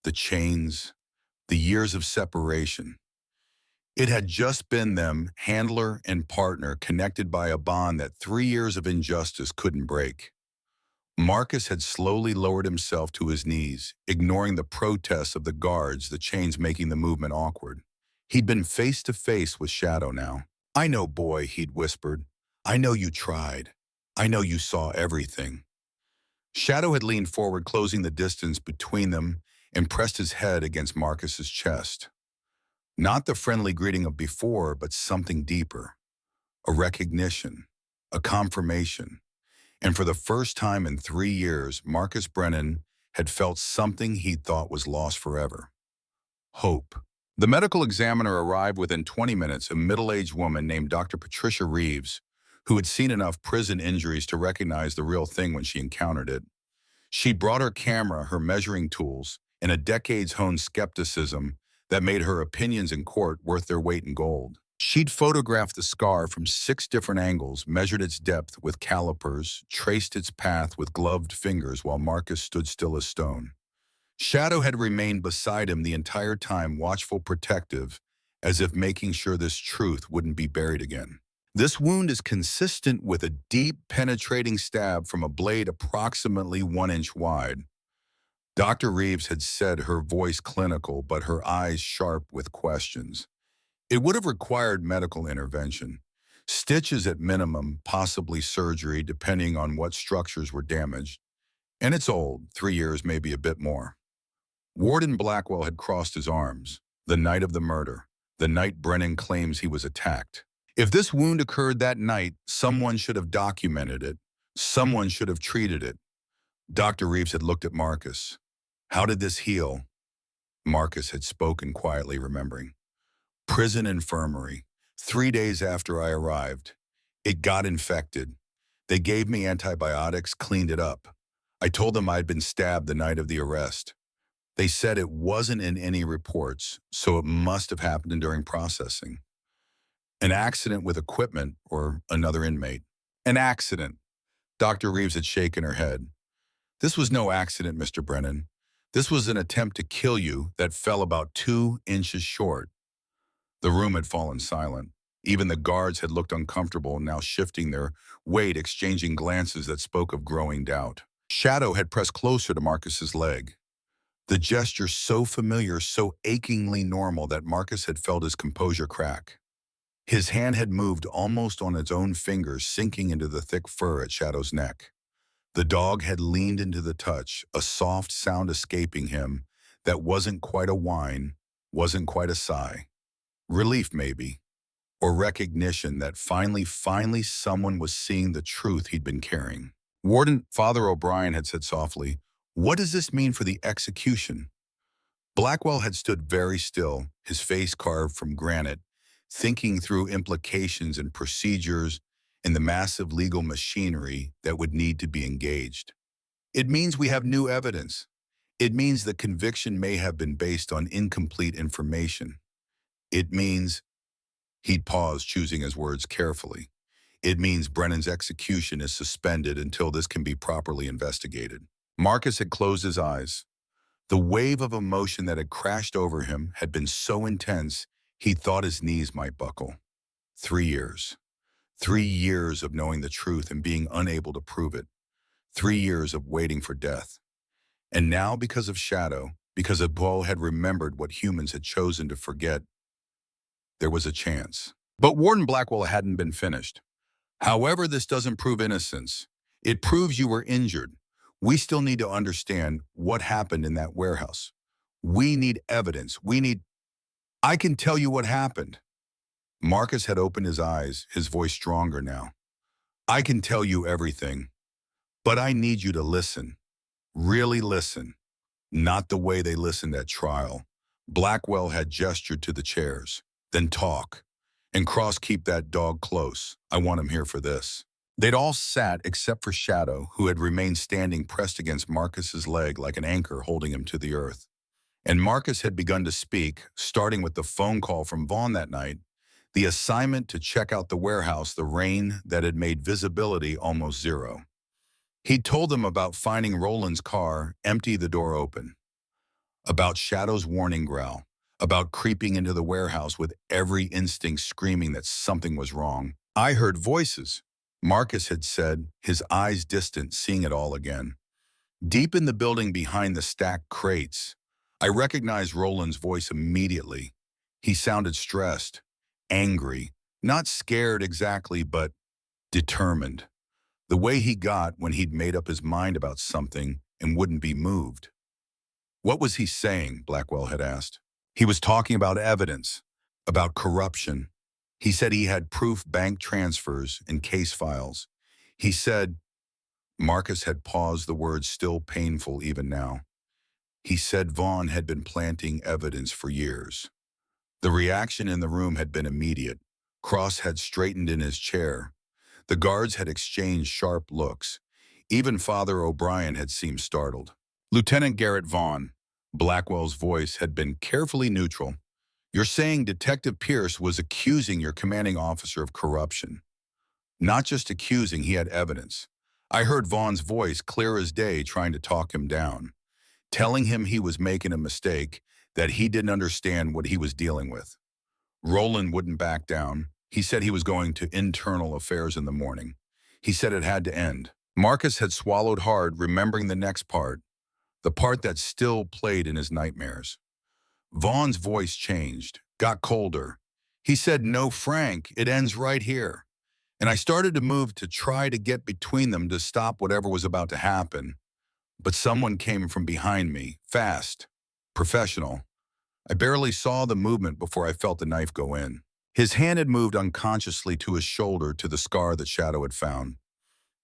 the chains, the years of separation. It had just been them, handler and partner, connected by a bond that 3 years of injustice couldn't break. Marcus had slowly lowered himself to his knees, ignoring the protests of the guards, the chains making the movement awkward. He'd been face to face with Shadow now. I know, boy, he'd whispered. I know you tried. I know you saw everything. Shadow had leaned forward, closing the distance between them, and pressed his head against Marcus's chest. Not the friendly greeting of before, but something deeper. A recognition, a confirmation. And for the first time in 3 years, Marcus Brennan had felt something he'd thought was lost forever. Hope. The medical examiner arrived within 20 minutes, a middle-aged woman named Dr. Patricia Reeves, who had seen enough prison injuries to recognize the real thing when she encountered it. She brought her camera, her measuring tools, and a decades-honed skepticism that made her opinions in court worth their weight in gold. She'd photographed the scar from 6 different angles, measured its depth with calipers, traced its path with gloved fingers while Marcus stood still as stone. Shadow had remained beside him the entire time, watchful, protective, as if making sure this truth wouldn't be buried again. This wound is consistent with a deep, penetrating stab from a blade approximately 1 inch wide. Dr. Reeves had said, her voice clinical, but her eyes sharp with questions. It would have required medical intervention. Stitches at minimum, possibly surgery, depending on what structures were damaged. And it's old, 3 years, maybe a bit more. Warden Blackwell had crossed his arms. The night of the murder. The night Brennan claims he was attacked. If this wound occurred that night, someone should have documented it. Someone should have treated it. Dr. Reeves had looked at Marcus. How did this heal? Marcus had spoken quietly, remembering. Prison infirmary. 3 days after I arrived. It got infected. They gave me antibiotics, cleaned it up. I told them I'd been stabbed the night of the arrest. They said it wasn't in any reports, so it must have happened during processing. An accident with equipment or another inmate. An accident. Dr. Reeves had shaken her head. This was no accident, Mr. Brennan. This was an attempt to kill you that fell about 2 inches short. The room had fallen silent. Even the guards had looked uncomfortable, now shifting their weight, exchanging glances that spoke of growing doubt. Shadow had pressed closer to Marcus's leg. The gesture so familiar, so achingly normal that Marcus had felt his composure crack. His hand had moved almost on its own fingers, sinking into the thick fur at Shadow's neck. The dog had leaned into the touch, a soft sound escaping him that wasn't quite a whine, wasn't quite a sigh. Relief, maybe, or recognition that finally someone was seeing the truth he'd been carrying. Warden Father O'Brien had said softly, "What does this mean for the execution?" Blackwell had stood very still, his face carved from granite, thinking through implications and procedures, and the massive legal machinery that would need to be engaged. It means we have new evidence. It means the conviction may have been based on incomplete information. It means he'd pause, choosing his words carefully. It means Brennan's execution is suspended until this can be properly investigated. Marcus had closed his eyes. The wave of emotion that had crashed over him had been so intense, he thought his knees might buckle. 3 years. 3 years of knowing the truth and being unable to prove it. 3 years of waiting for death. And now, because of Shadow, because Abo had remembered what humans had chosen to forget, there was a chance. But Warden Blackwell hadn't been finished. However, this doesn't prove innocence. It proves you were injured. We still need to understand what happened in that warehouse. We need evidence. I can tell you what happened. Marcus had opened his eyes, his voice stronger now. I can tell you everything, but I need you to listen. Really listen. Not the way they listened at trial. Blackwell had gestured to the chairs. Then talk. And Cross, keep that dog close. I want him here for this. They'd all sat except for Shadow, who had remained standing pressed against Marcus's leg like an anchor holding him to the earth. And Marcus had begun to speak, starting with the phone call from Vaughn that night, the assignment to check out the warehouse, the rain that had made visibility almost zero. He'd told them about finding Roland's car, empty, the door open. About Shadow's warning growl. About creeping into the warehouse with every instinct screaming that something was wrong. I heard voices, Marcus had said, his eyes distant, seeing it all again. Deep in the building behind the stacked crates, I recognized Roland's voice immediately. He sounded stressed, angry, not scared exactly, but determined. The way he got when he'd made up his mind about something and wouldn't be moved. What was he saying? Blackwell had asked. He was talking about evidence, about corruption. He said he had proof, bank transfers and case files. He said, Marcus had paused, the words still painful even now. He said Vaughn had been planting evidence for years. The reaction in the room had been immediate. Cross had straightened in his chair. The guards had exchanged sharp looks. Even Father O'Brien had seemed startled. Lieutenant Garrett Vaughn, Blackwell's voice had been carefully neutral. You're saying Detective Pierce was accusing your commanding officer of corruption. Not just accusing, he had evidence. I heard Vaughn's voice clear as day trying to talk him down, telling him he was making a mistake, that he didn't understand what he was dealing with. Roland wouldn't back down. He said he was going to internal affairs in the morning. He said it had to end. Marcus had swallowed hard, remembering the next part, the part that still played in his nightmares. Vaughn's voice changed, got colder. He said, no, Frank, it ends right here. And I started to move to try to get between them to stop whatever was about to happen. But someone came from behind me, fast, professional. I barely saw the movement before I felt the knife go in. His hand had moved unconsciously to his shoulder, to the scar that Shadow had found.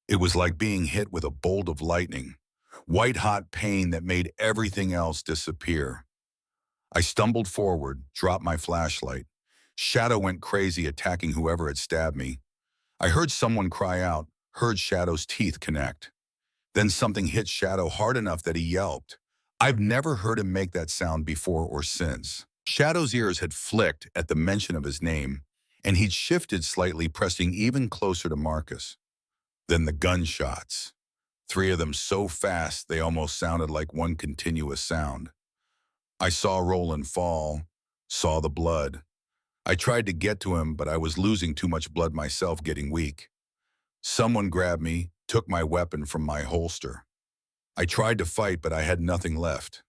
It was like being hit with a bolt of lightning, white-hot pain that made everything else disappear. I stumbled forward, dropped my flashlight. Shadow went crazy, attacking whoever had stabbed me. I heard someone cry out, heard Shadow's teeth connect. Then something hit Shadow hard enough that he yelped. I've never heard him make that sound before or since. Shadow's ears had flicked at the mention of his name, and he'd shifted slightly, pressing even closer to Marcus. Then the gunshots. 3 of them so fast they almost sounded like one continuous sound. I saw Roland fall, saw the blood. I tried to get to him, but I was losing too much blood myself, getting weak. Someone grabbed me, took my weapon from my holster. I tried to fight, but I had nothing left.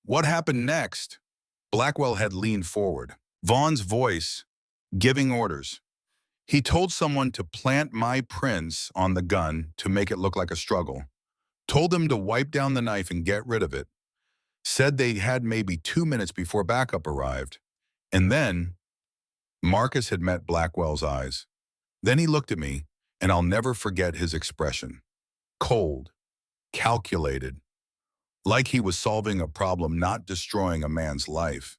What happened next? Blackwell had leaned forward. Vaughn's voice, giving orders. He told someone to plant my prints on the gun to make it look like a struggle. Told them to wipe down the knife and get rid of it. Said they had maybe 2 minutes before backup arrived. And then, Marcus had met Blackwell's eyes. Then he looked at me, and I'll never forget his expression. Cold, calculated, like he was solving a problem, not destroying a man's life.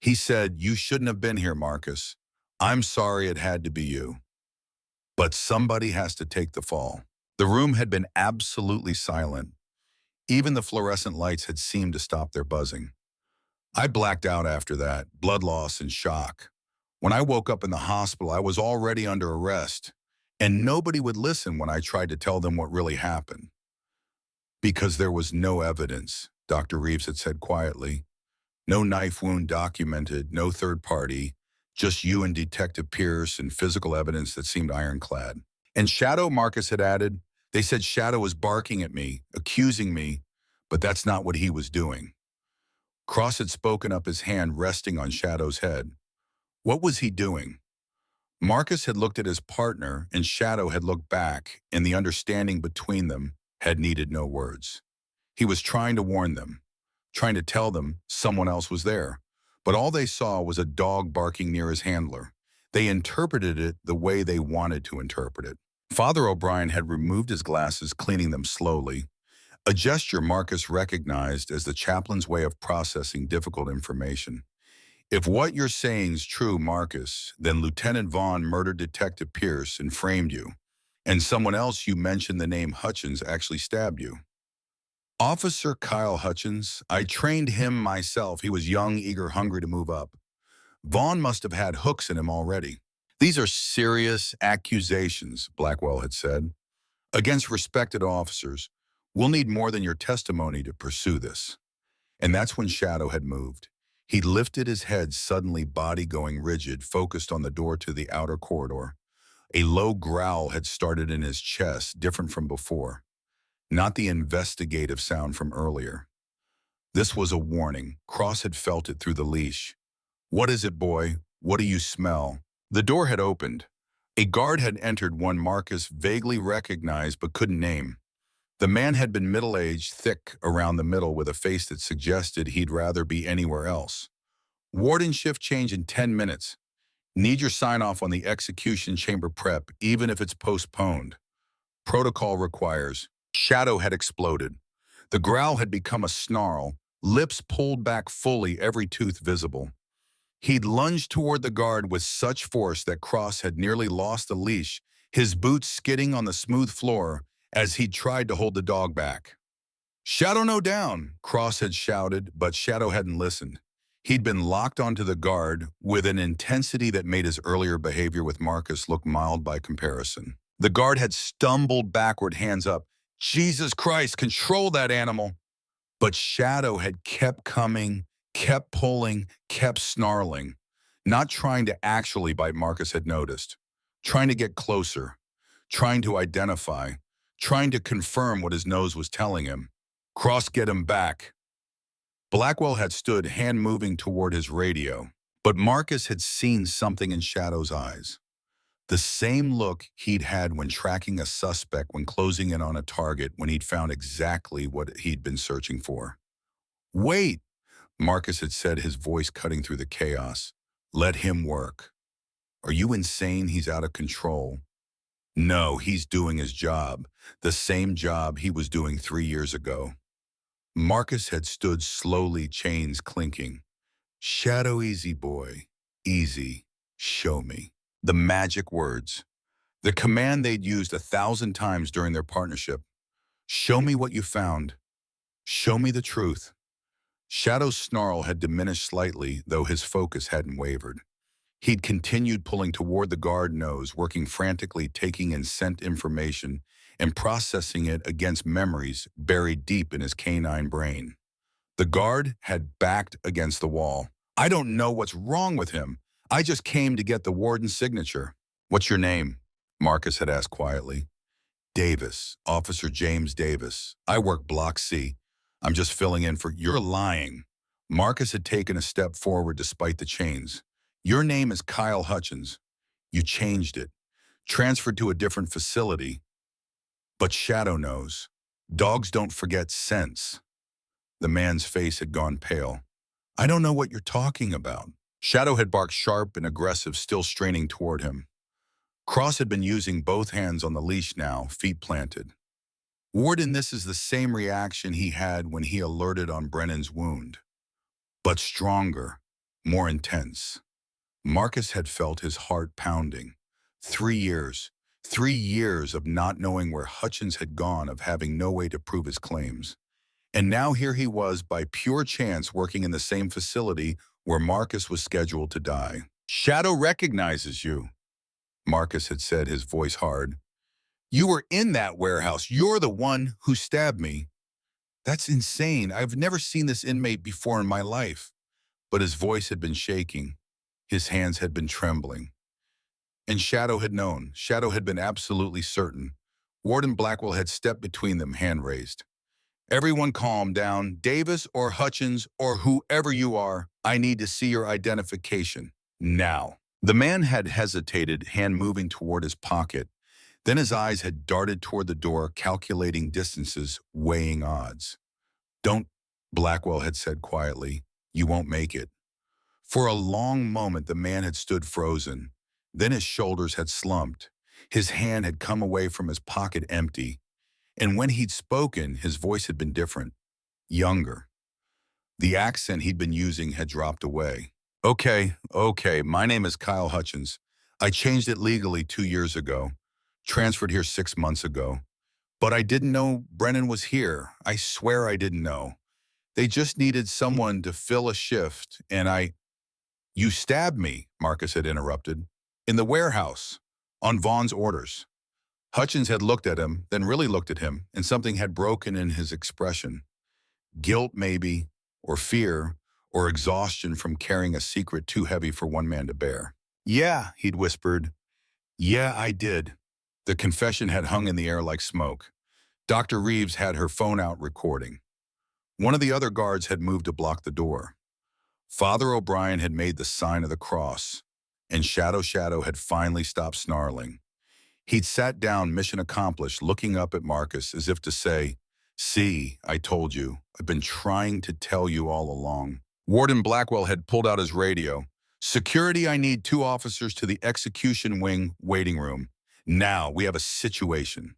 He said, you shouldn't have been here, Marcus. I'm sorry it had to be you. But somebody has to take the fall. The room had been absolutely silent. Even the fluorescent lights had seemed to stop their buzzing. I blacked out after that, blood loss and shock. When I woke up in the hospital, I was already under arrest, and nobody would listen when I tried to tell them what really happened. Because there was no evidence, Dr. Reeves had said quietly. No knife wound documented, no third party, just you and Detective Pierce and physical evidence that seemed ironclad. And Shadow, Marcus had added, they said Shadow was barking at me, accusing me, but that's not what he was doing. Cross had spoken up, his hand resting on Shadow's head. What was he doing? Marcus had looked at his partner, and Shadow had looked back, and the understanding between them had needed no words. He was trying to warn them, trying to tell them someone else was there. But all they saw was a dog barking near his handler. They interpreted it the way they wanted to interpret it. Father O'Brien had removed his glasses, cleaning them slowly, a gesture Marcus recognized as the chaplain's way of processing difficult information. If what you're saying's true, Marcus, then Lieutenant Vaughn murdered Detective Pierce and framed you, and someone else you mentioned the name Hutchins actually stabbed you. Officer Kyle Hutchins, I trained him myself. He was young, eager, hungry to move up. Vaughn must have had hooks in him already. These are serious accusations, Blackwell had said. Against respected officers, we'll need more than your testimony to pursue this. And that's when Shadow had moved. He lifted his head, suddenly body going rigid, focused on the door to the outer corridor. A low growl had started in his chest, different from before. Not the investigative sound from earlier. This was a warning. Cross had felt it through the leash. What is it, boy? What do you smell? The door had opened. A guard had entered, one Marcus vaguely recognized but couldn't name. The man had been middle-aged, thick around the middle, with a face that suggested he'd rather be anywhere else. Warden, shift change in 10 minutes. Need your sign-off on the execution chamber prep, even if it's postponed. Protocol requires. Shadow had exploded. The growl had become a snarl, lips pulled back fully, every tooth visible. He'd lunged toward the guard with such force that Cross had nearly lost the leash, his boots skidding on the smooth floor as he tried to hold the dog back. Shadow no down, Cross had shouted, but Shadow hadn't listened. He'd been locked onto the guard with an intensity that made his earlier behavior with Marcus look mild by comparison. The guard had stumbled backward, hands up. Jesus Christ, control that animal. But Shadow had kept coming, kept pulling, kept snarling. Not trying to actually bite, Marcus had noticed. Trying to get closer. Trying to identify. Trying to confirm what his nose was telling him. Cross, get him back. Blackwell had stood, hand moving toward his radio. But Marcus had seen something in Shadow's eyes. The same look he'd had when tracking a suspect, when closing in on a target, when he'd found exactly what he'd been searching for. Wait, Marcus had said, his voice cutting through the chaos. Let him work. Are you insane? He's out of control. No, he's doing his job. The same job he was doing 3 years ago. Marcus had stood slowly, chains clinking. Shadow, easy boy. Easy. Show me. The magic words. The command they'd used 1,000 times during their partnership. Show me what you found. Show me the truth. Shadow's snarl had diminished slightly, though his focus hadn't wavered. He'd continued pulling toward the guard nose, working frantically, taking in scent information and processing it against memories buried deep in his canine brain. The guard had backed against the wall. I don't know what's wrong with him. I just came to get the warden's signature. What's your name? Marcus had asked quietly. Davis, Officer James Davis. I work Block C. I'm just filling in for... You're lying. Marcus had taken a step forward despite the chains. Your name is Kyle Hutchins. You changed it. Transferred to a different facility. But Shadow knows. Dogs don't forget scents. The man's face had gone pale. I don't know what you're talking about. Shadow had barked sharp and aggressive, still straining toward him. Cross had been using both hands on the leash now, feet planted. Warden, this is the same reaction he had when he alerted on Brennan's wound. But stronger, more intense. Marcus had felt his heart pounding. 3 years. 3 years of not knowing where Hutchins had gone, of having no way to prove his claims. And now here he was, by pure chance, working in the same facility where Marcus was scheduled to die. "Shadow recognizes you," Marcus had said, his voice hard. "You were in that warehouse. You're the one who stabbed me." "That's insane. I've never seen this inmate before in my life." But his voice had been shaking. His hands had been trembling. And Shadow had known. Shadow had been absolutely certain. Warden Blackwell had stepped between them, hand raised. "Everyone calm down. Davis or Hutchins or whoever you are, I need to see your identification. Now." The man had hesitated, hand moving toward his pocket. Then his eyes had darted toward the door, calculating distances, weighing odds. "Don't," Blackwell had said quietly. "You won't make it." For a long moment, the man had stood frozen. Then his shoulders had slumped. His hand had come away from his pocket empty. And when he'd spoken, his voice had been different, younger. The accent he'd been using had dropped away. Okay, my name is Kyle Hutchins. I changed it legally 2 years ago. Transferred here 6 months ago. But I didn't know Brennan was here. I swear I didn't know. They just needed someone to fill a shift, and "You stabbed me," Marcus had interrupted. "In the warehouse. On Vaughn's orders." Hutchins had looked at him, then really looked at him, and something had broken in his expression. Guilt, maybe, or fear, or exhaustion from carrying a secret too heavy for one man to bear. "Yeah," he'd whispered. "Yeah, I did." The confession had hung in the air like smoke. Dr. Reeves had her phone out recording. One of the other guards had moved to block the door. Father O'Brien had made the sign of the cross, and Shadow had finally stopped snarling. He'd sat down, mission accomplished, looking up at Marcus as if to say, "See, I told you. I've been trying to tell you all along." Warden Blackwell had pulled out his radio. "Security, I need 2 officers to the execution wing waiting room. Now, we have a situation."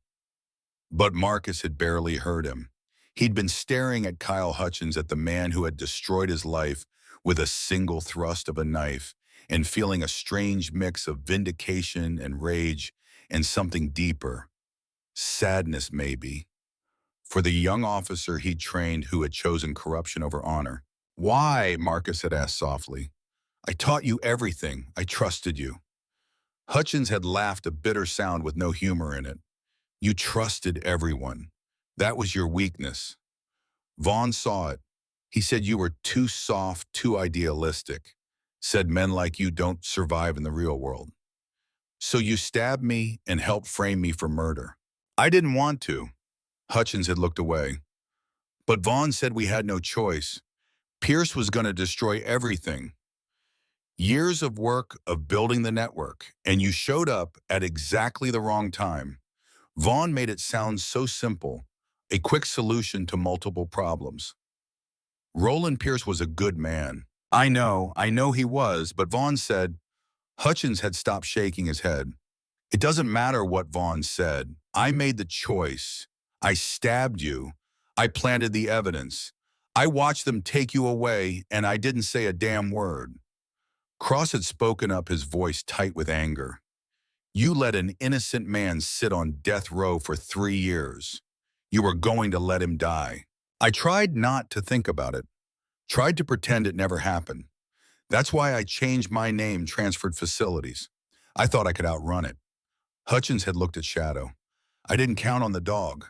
But Marcus had barely heard him. He'd been staring at Kyle Hutchins, at the man who had destroyed his life with a single thrust of a knife, and feeling a strange mix of vindication and rage and something deeper. Sadness, maybe. For the young officer he'd trained, who had chosen corruption over honor. "Why?" Marcus had asked softly. "I taught you everything. I trusted you." Hutchins had laughed, a bitter sound with no humor in it. "You trusted everyone. That was your weakness." Vaughn saw it. He said you were too soft, too idealistic. Said men like you don't survive in the real world. "So you stabbed me and helped frame me for murder." "I didn't want to." Hutchins had looked away. "But Vaughn said we had no choice. Pierce was going to destroy everything. Years of work of building the network, and you showed up at exactly the wrong time." Vaughn made it sound so simple, a quick solution to multiple problems. Roland Pierce was a good man. I know he was," but Vaughn said. Hutchins had stopped shaking his head. "It doesn't matter what Vaughn said. I made the choice. I stabbed you. I planted the evidence. I watched them take you away, and I didn't say a damn word." Cross had spoken up, his voice tight with anger. "You let an innocent man sit on death row for 3 years. You were going to let him die. I tried not to think about it. Tried to pretend it never happened. That's why I changed my name, transferred facilities. I thought I could outrun it." Hutchins had looked at Shadow. "I didn't count on the dog."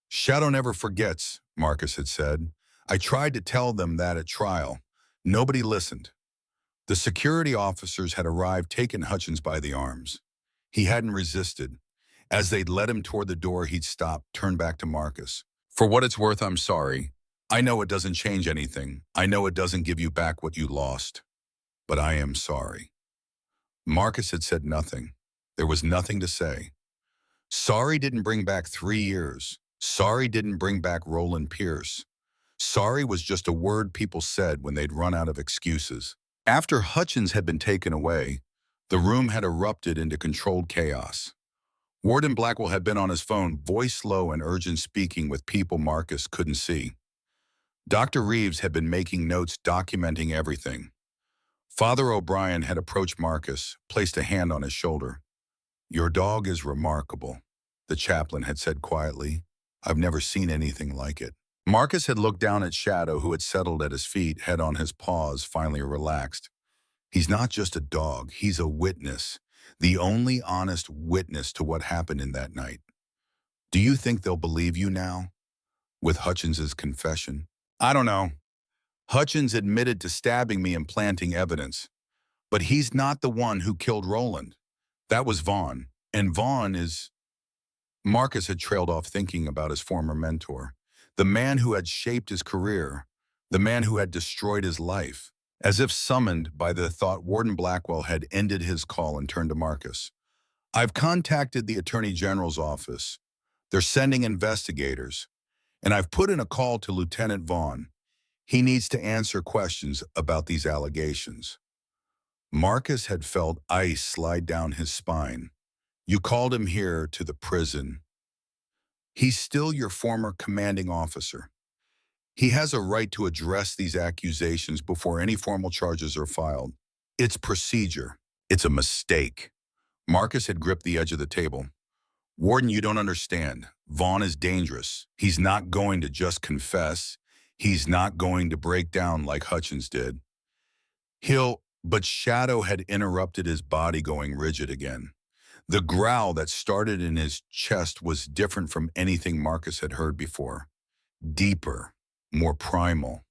"Shadow never forgets," Marcus had said. "I tried to tell them that at trial. Nobody listened." The security officers had arrived, taken Hutchins by the arms. He hadn't resisted. As they'd led him toward the door, he'd stopped, turned back to Marcus. "For what it's worth, I'm sorry. I know it doesn't change anything. I know it doesn't give you back what you lost. But I am sorry." Marcus had said nothing. There was nothing to say. Sorry didn't bring back 3 years. Sorry didn't bring back Roland Pierce. Sorry was just a word people said when they'd run out of excuses. After Hutchins had been taken away, the room had erupted into controlled chaos. Warden Blackwell had been on his phone, voice low and urgent, speaking with people Marcus couldn't see. Dr. Reeves had been making notes, documenting everything. Father O'Brien had approached Marcus, placed a hand on his shoulder. Your dog is remarkable, the chaplain had said quietly. I've never seen anything like it. Marcus had looked down at Shadow, who had settled at his feet, head on his paws, finally relaxed. He's not just a dog, he's a witness. The only honest witness to what happened in that night. Do you think they'll believe you now? With Hutchins's confession? I don't know. Hutchins admitted to stabbing me and planting evidence. But he's not the one who killed Roland. That was Vaughn. And Vaughn is... Marcus had trailed off thinking about his former mentor. The man who had shaped his career. The man who had destroyed his life. As if summoned by the thought, Warden Blackwell had ended his call and turned to Marcus. I've contacted the Attorney General's office. They're sending investigators. And I've put in a call to Lieutenant Vaughn. He needs to answer questions about these allegations. Marcus had felt ice slide down his spine. You called him here to the prison. He's still your former commanding officer. He has a right to address these accusations before any formal charges are filed. It's procedure. It's a mistake. Marcus had gripped the edge of the table. Warden, you don't understand. Vaughn is dangerous. He's not going to just confess. He's not going to break down like Hutchins did. But Shadow had interrupted, his body going rigid again. The growl that started in his chest was different from anything Marcus had heard before. Deeper, more primal.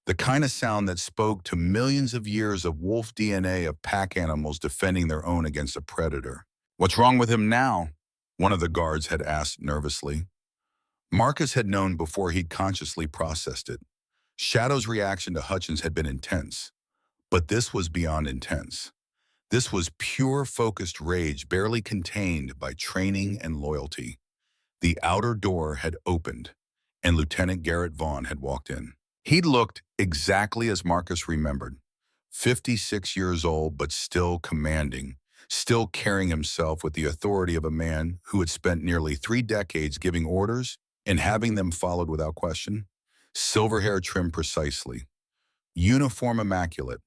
The kind of sound that spoke to millions of years of wolf DNA of pack animals defending their own against a predator. What's wrong with him now? One of the guards had asked nervously. Marcus had known before he'd consciously processed it. Shadow's reaction to Hutchins had been intense. But this was beyond intense. This was pure focused rage, barely contained by training and loyalty. The outer door had opened, and Lieutenant Garrett Vaughn had walked in. He looked exactly as Marcus remembered. 56 years old, but still commanding, still carrying himself with the authority of a man who had spent nearly 3 decades giving orders and having them followed without question. Silver hair trimmed precisely. Uniform immaculate.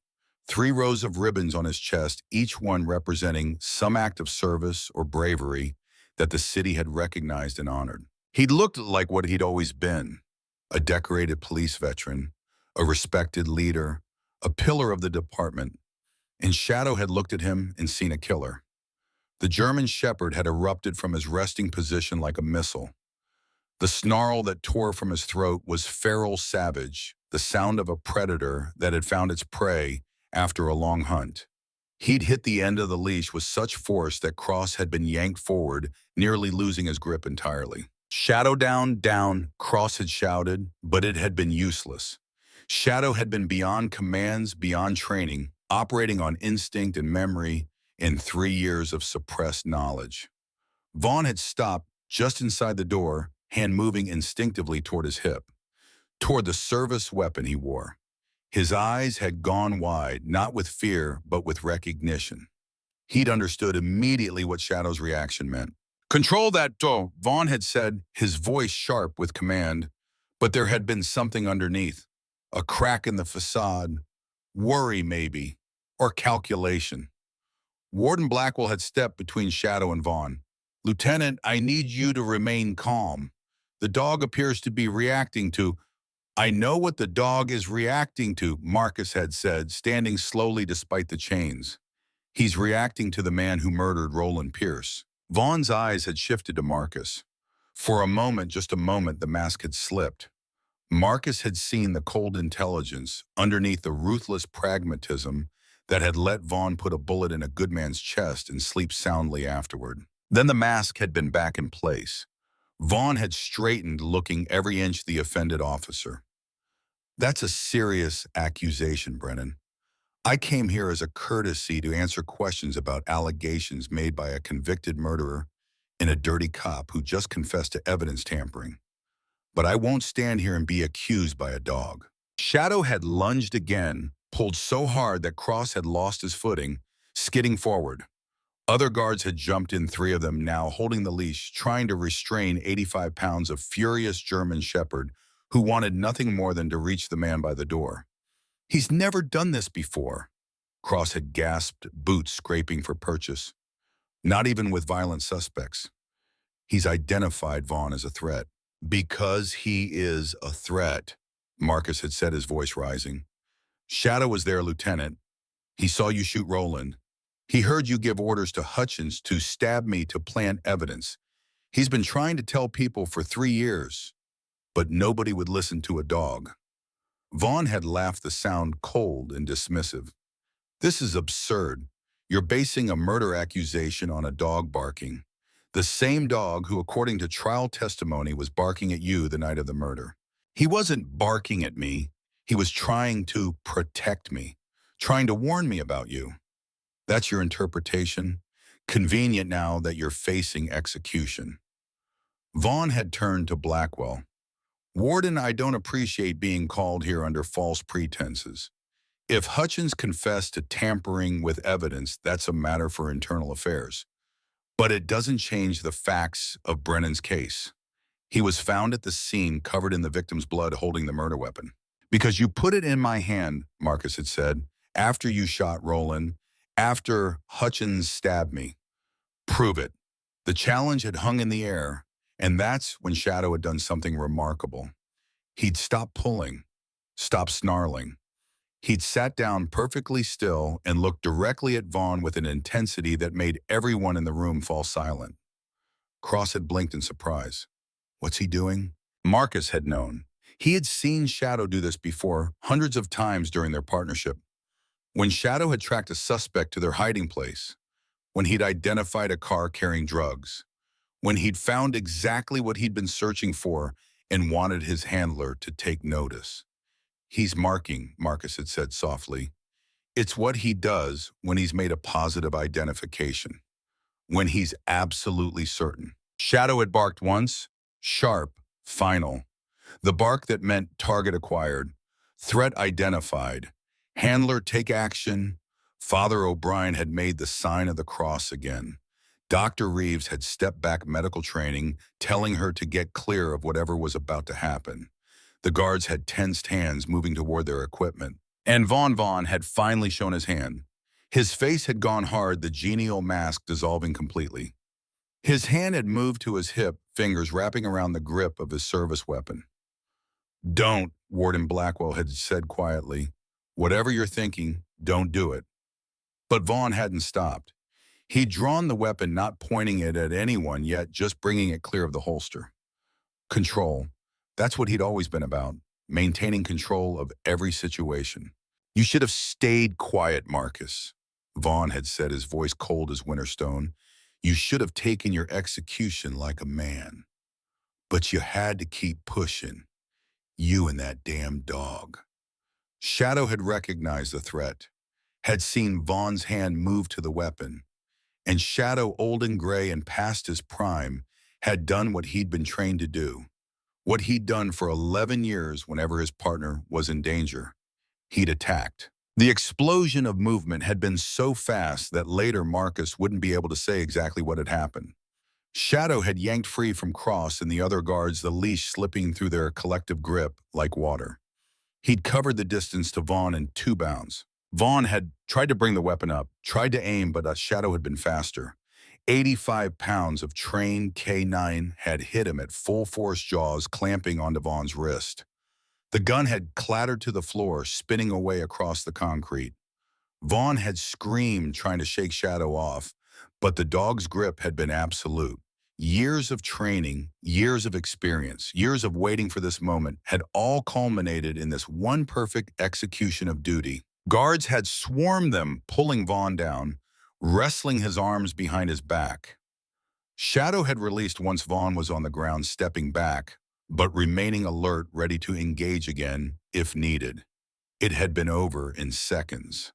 3 rows of ribbons on his chest, each one representing some act of service or bravery that the city had recognized and honored. He'd looked like what he'd always been, a decorated police veteran, a respected leader, a pillar of the department, and Shadow had looked at him and seen a killer. The German Shepherd had erupted from his resting position like a missile. The snarl that tore from his throat was feral savage, the sound of a predator that had found its prey after a long hunt. He'd hit the end of the leash with such force that Cross had been yanked forward, nearly losing his grip entirely. Shadow down, down, Cross had shouted, but it had been useless. Shadow had been beyond commands, beyond training, operating on instinct and memory in 3 years of suppressed knowledge. Vaughn had stopped just inside the door, hand moving instinctively toward his hip, toward the service weapon he wore. His eyes had gone wide, not with fear, but with recognition. He'd understood immediately what Shadow's reaction meant. Control that door, Vaughn had said, his voice sharp with command, but there had been something underneath. A crack in the facade, worry maybe, or calculation. Warden Blackwell had stepped between Shadow and Vaughn. Lieutenant, I need you to remain calm. The dog appears to be reacting to... I know what the dog is reacting to, Marcus had said, standing slowly despite the chains. He's reacting to the man who murdered Roland Pierce. Vaughn's eyes had shifted to Marcus. For a moment, just a moment, the mask had slipped. Marcus had seen the cold intelligence underneath the ruthless pragmatism that had let Vaughn put a bullet in a good man's chest and sleep soundly afterward. Then the mask had been back in place. Vaughn had straightened, looking every inch the offended officer. That's a serious accusation, Brennan. I came here as a courtesy to answer questions about allegations made by a convicted murderer and a dirty cop who just confessed to evidence tampering. But I won't stand here and be accused by a dog. Shadow had lunged again, pulled so hard that Cross had lost his footing, skidding forward. Other guards had jumped in, 3 of them now holding the leash, trying to restrain 85 pounds of furious German Shepherd who wanted nothing more than to reach the man by the door. He's never done this before, Cross had gasped, boots scraping for purchase. Not even with violent suspects. He's identified Vaughn as a threat. Because he is a threat, Marcus had said, his voice rising. Shadow was there, Lieutenant. He saw you shoot Roland. He heard you give orders to Hutchins to stab me to plant evidence. He's been trying to tell people for 3 years, but nobody would listen to a dog. Vaughn had laughed, the sound cold and dismissive. This is absurd. You're basing a murder accusation on a dog barking. The same dog who, according to trial testimony, was barking at you the night of the murder. He wasn't barking at me. He was trying to protect me, trying to warn me about you. That's your interpretation. Convenient now that you're facing execution. Vaughn had turned to Blackwell. Warden, I don't appreciate being called here under false pretenses. If Hutchins confessed to tampering with evidence, that's a matter for internal affairs. But it doesn't change the facts of Brennan's case. He was found at the scene covered in the victim's blood holding the murder weapon. Because you put it in my hand, Marcus had said, after you shot Roland, after Hutchins stabbed me. Prove it. The challenge had hung in the air, and that's when Shadow had done something remarkable. He'd stopped pulling, stopped snarling. He'd sat down perfectly still and looked directly at Vaughn with an intensity that made everyone in the room fall silent. Cross had blinked in surprise. What's he doing? Marcus had known. He had seen Shadow do this before, hundreds of times during their partnership. When Shadow had tracked a suspect to their hiding place, when he'd identified a car carrying drugs, when he'd found exactly what he'd been searching for and wanted his handler to take notice. He's marking, Marcus had said softly. It's what he does when he's made a positive identification, when he's absolutely certain. Shadow had barked once, sharp, final. The bark that meant target acquired, threat identified, handler take action. Father O'Brien had made the sign of the cross again. Dr. Reeves had stepped back medical training, telling her to get clear of whatever was about to happen. The guards had tensed hands moving toward their equipment. And Vaughn had finally shown his hand. His face had gone hard, the genial mask dissolving completely. His hand had moved to his hip, fingers wrapping around the grip of his service weapon. Don't, Warden Blackwell had said quietly. Whatever you're thinking, don't do it. But Vaughn hadn't stopped. He'd drawn the weapon, not pointing it at anyone yet, just bringing it clear of the holster. Control. That's what he'd always been about, maintaining control of every situation. You should have stayed quiet, Marcus, Vaughn had said, his voice cold as winter stone. You should have taken your execution like a man. But you had to keep pushing. You and that damn dog. Shadow had recognized the threat, had seen Vaughn's hand move to the weapon, and Shadow, old and gray and past his prime, had done what he'd been trained to do. What he'd done for 11 years whenever his partner was in danger. He'd attacked. The explosion of movement had been so fast that later Marcus wouldn't be able to say exactly what had happened. Shadow had yanked free from Cross and the other guards, the leash slipping through their collective grip like water. He'd covered the distance to Vaughn in 2 bounds. Vaughn had tried to bring the weapon up, tried to aim, but Shadow had been faster. 85 pounds of trained K9 had hit him at full force, jaws clamping onto Vaughn's wrist. The gun had clattered to the floor, spinning away across the concrete. Vaughn had screamed, trying to shake Shadow off, but the dog's grip had been absolute. Years of training, years of experience, years of waiting for this moment had all culminated in this one perfect execution of duty. Guards had swarmed them, pulling Vaughn down, wrestling his arms behind his back. Shadow had released once Vaughn was on the ground, stepping back, but remaining alert, ready to engage again if needed. It had been over in seconds.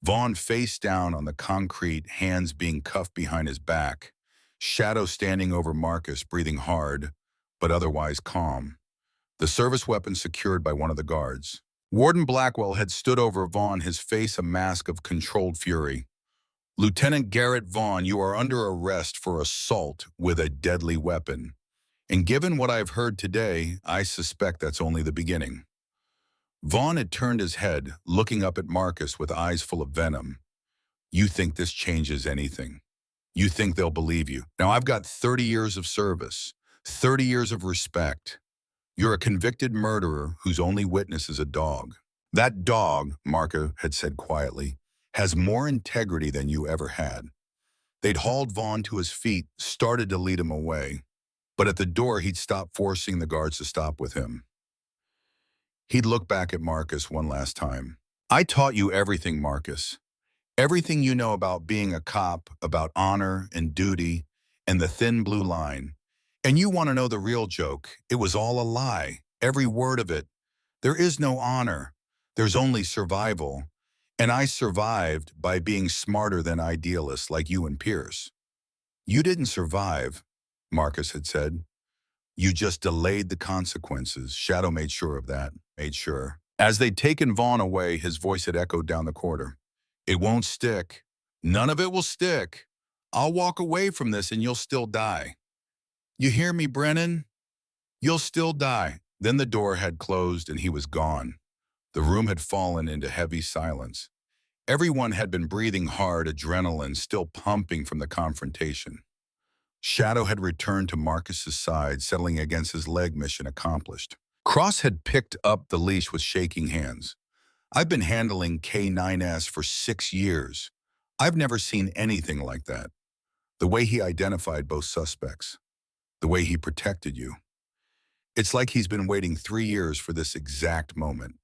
Vaughn face down on the concrete, hands being cuffed behind his back. Shadow standing over Marcus, breathing hard, but otherwise calm. The service weapon secured by one of the guards. Warden Blackwell had stood over Vaughn, his face a mask of controlled fury. Lieutenant Garrett Vaughn, you are under arrest for assault with a deadly weapon. And given what I've heard today, I suspect that's only the beginning. Vaughn had turned his head, looking up at Marcus with eyes full of venom. You think this changes anything? You think they'll believe you. Now, I've got 30 years of service, 30 years of respect. You're a convicted murderer whose only witness is a dog. That dog, Marco had said quietly, has more integrity than you ever had. They'd hauled Vaughn to his feet, started to lead him away. But at the door, he'd stopped forcing the guards to stop with him. He'd look back at Marcus one last time. I taught you everything, Marcus. Everything you know about being a cop, about honor and duty, and the thin blue line. And you want to know the real joke. It was all a lie, every word of it. There is no honor. There's only survival. And I survived by being smarter than idealists like you and Pierce. You didn't survive, Marcus had said. You just delayed the consequences. Shadow made sure of that, made sure. As they'd taken Vaughn away, his voice had echoed down the corridor. It won't stick. None of it will stick. I'll walk away from this and you'll still die. You hear me, Brennan? You'll still die. Then the door had closed and he was gone. The room had fallen into heavy silence. Everyone had been breathing hard, adrenaline still pumping from the confrontation. Shadow had returned to Marcus's side, settling against his leg, mission accomplished. Cross had picked up the leash with shaking hands. I've been handling K9S for 6 years. I've never seen anything like that. The way he identified both suspects. The way he protected you. It's like he's been waiting 3 years for this exact moment.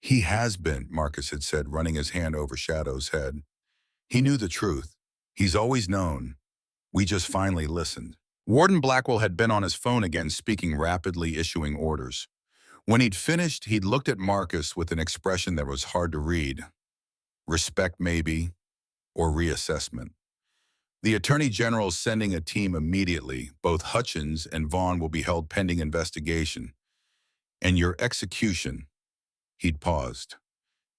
He has been, Marcus had said, running his hand over Shadow's head. He knew the truth. He's always known. We just finally listened. Warden Blackwell had been on his phone again, speaking rapidly, issuing orders. When he'd finished, he'd looked at Marcus with an expression that was hard to read. Respect, maybe, or reassessment. The Attorney General is sending a team immediately. Both Hutchins and Vaughn will be held pending investigation. And your execution, he'd paused.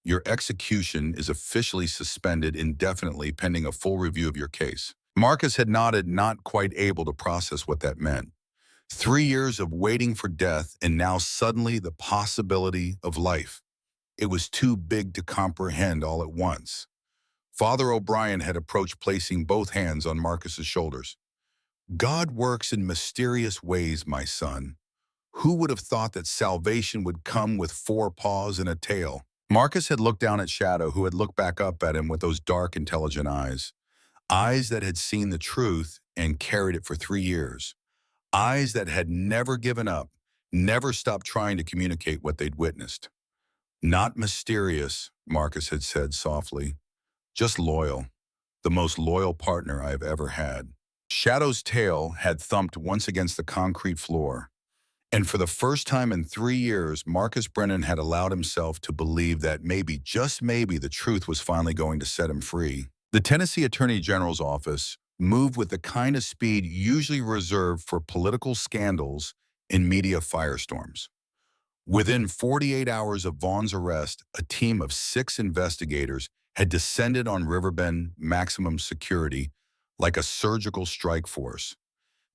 Your execution is officially suspended indefinitely pending a full review of your case. Marcus had nodded, not quite able to process what that meant. 3 years of waiting for death and now suddenly the possibility of life. It was too big to comprehend all at once. Father O'Brien had approached, placing both hands on Marcus's shoulders. God works in mysterious ways, my son. Who would have thought that salvation would come with 4 paws and a tail? Marcus had looked down at Shadow, who had looked back up at him with those dark, intelligent eyes. Eyes that had seen the truth and carried it for 3 years. Eyes that had never given up, never stopped trying to communicate what they'd witnessed. Not mysterious, Marcus had said softly. Just loyal. The most loyal partner I've ever had. Shadow's tail had thumped once against the concrete floor. And for the first time in 3 years, Marcus Brennan had allowed himself to believe that maybe, just maybe, the truth was finally going to set him free. The Tennessee Attorney General's office moved with the kind of speed usually reserved for political scandals and media firestorms. Within 48 hours of Vaughn's arrest, a team of 6 investigators had descended on Riverbend maximum security like a surgical strike force.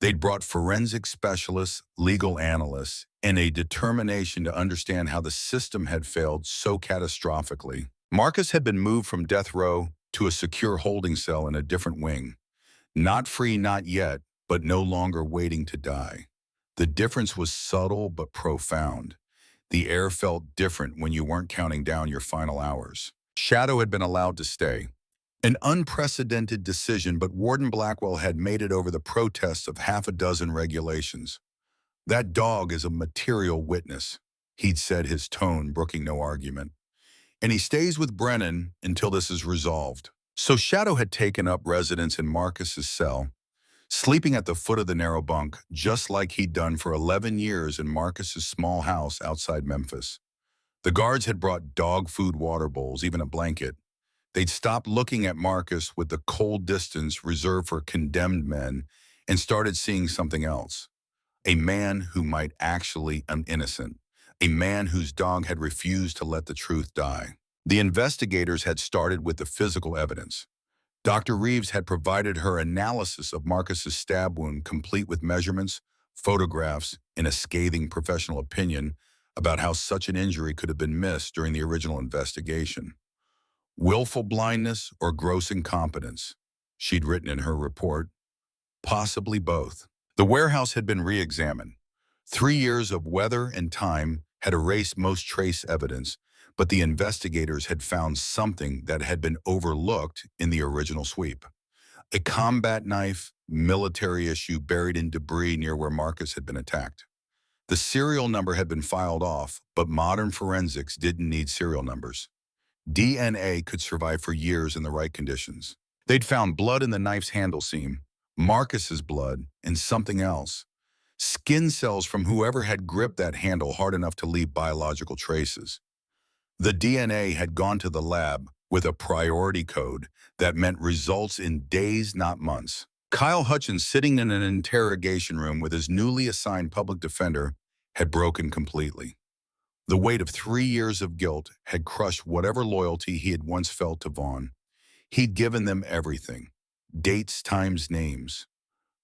They'd brought forensic specialists, legal analysts, and a determination to understand how the system had failed so catastrophically. Marcus had been moved from death row to a secure holding cell in a different wing. Not free, not yet, but no longer waiting to die. The difference was subtle but profound. The air felt different when you weren't counting down your final hours. Shadow had been allowed to stay. An unprecedented decision, but Warden Blackwell had made it over the protests of 6 regulations. That dog is a material witness, he'd said, his tone brooking no argument. And he stays with Brennan until this is resolved. So Shadow had taken up residence in Marcus's cell, sleeping at the foot of the narrow bunk, just like he'd done for 11 years in Marcus's small house outside Memphis. The guards had brought dog food, water bowls, even a blanket. They'd stopped looking at Marcus with the cold distance reserved for condemned men and started seeing something else. A man who might actually be innocent. A man whose dog had refused to let the truth die. The investigators had started with the physical evidence. Dr. Reeves had provided her analysis of Marcus's stab wound, complete with measurements, photographs, and a scathing professional opinion about how such an injury could have been missed during the original investigation. Willful blindness or gross incompetence? she'd written in her report. Possibly both. The warehouse had been re-examined. 3 years of weather and time had erased most trace evidence, but the investigators had found something that had been overlooked in the original sweep. A combat knife, military issue buried in debris near where Marcus had been attacked. The serial number had been filed off, but modern forensics didn't need serial numbers. DNA could survive for years in the right conditions. They'd found blood in the knife's handle seam, Marcus's blood, and something else. Skin cells from whoever had gripped that handle hard enough to leave biological traces. The DNA had gone to the lab with a priority code that meant results in days, not months. Kyle Hutchins, sitting in an interrogation room with his newly assigned public defender, had broken completely. The weight of 3 years of guilt had crushed whatever loyalty he had once felt to Vaughn. He'd given them everything: dates times names.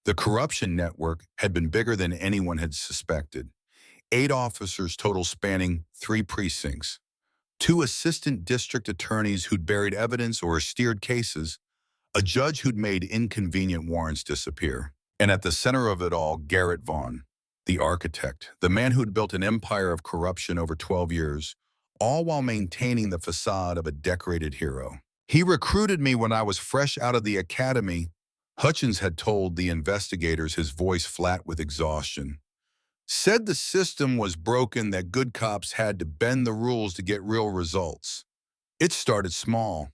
The corruption network had been bigger than anyone had suspected. 8 officers total spanning 3 precincts. 2 assistant district attorneys who'd buried evidence or steered cases. A judge who'd made inconvenient warrants disappear. And at the center of it all, Garrett Vaughn, the architect, the man who'd built an empire of corruption over 12 years, all while maintaining the facade of a decorated hero. He recruited me when I was fresh out of the academy, Hutchins had told the investigators, his voice flat with exhaustion. Said the system was broken, that good cops had to bend the rules to get real results. It started small,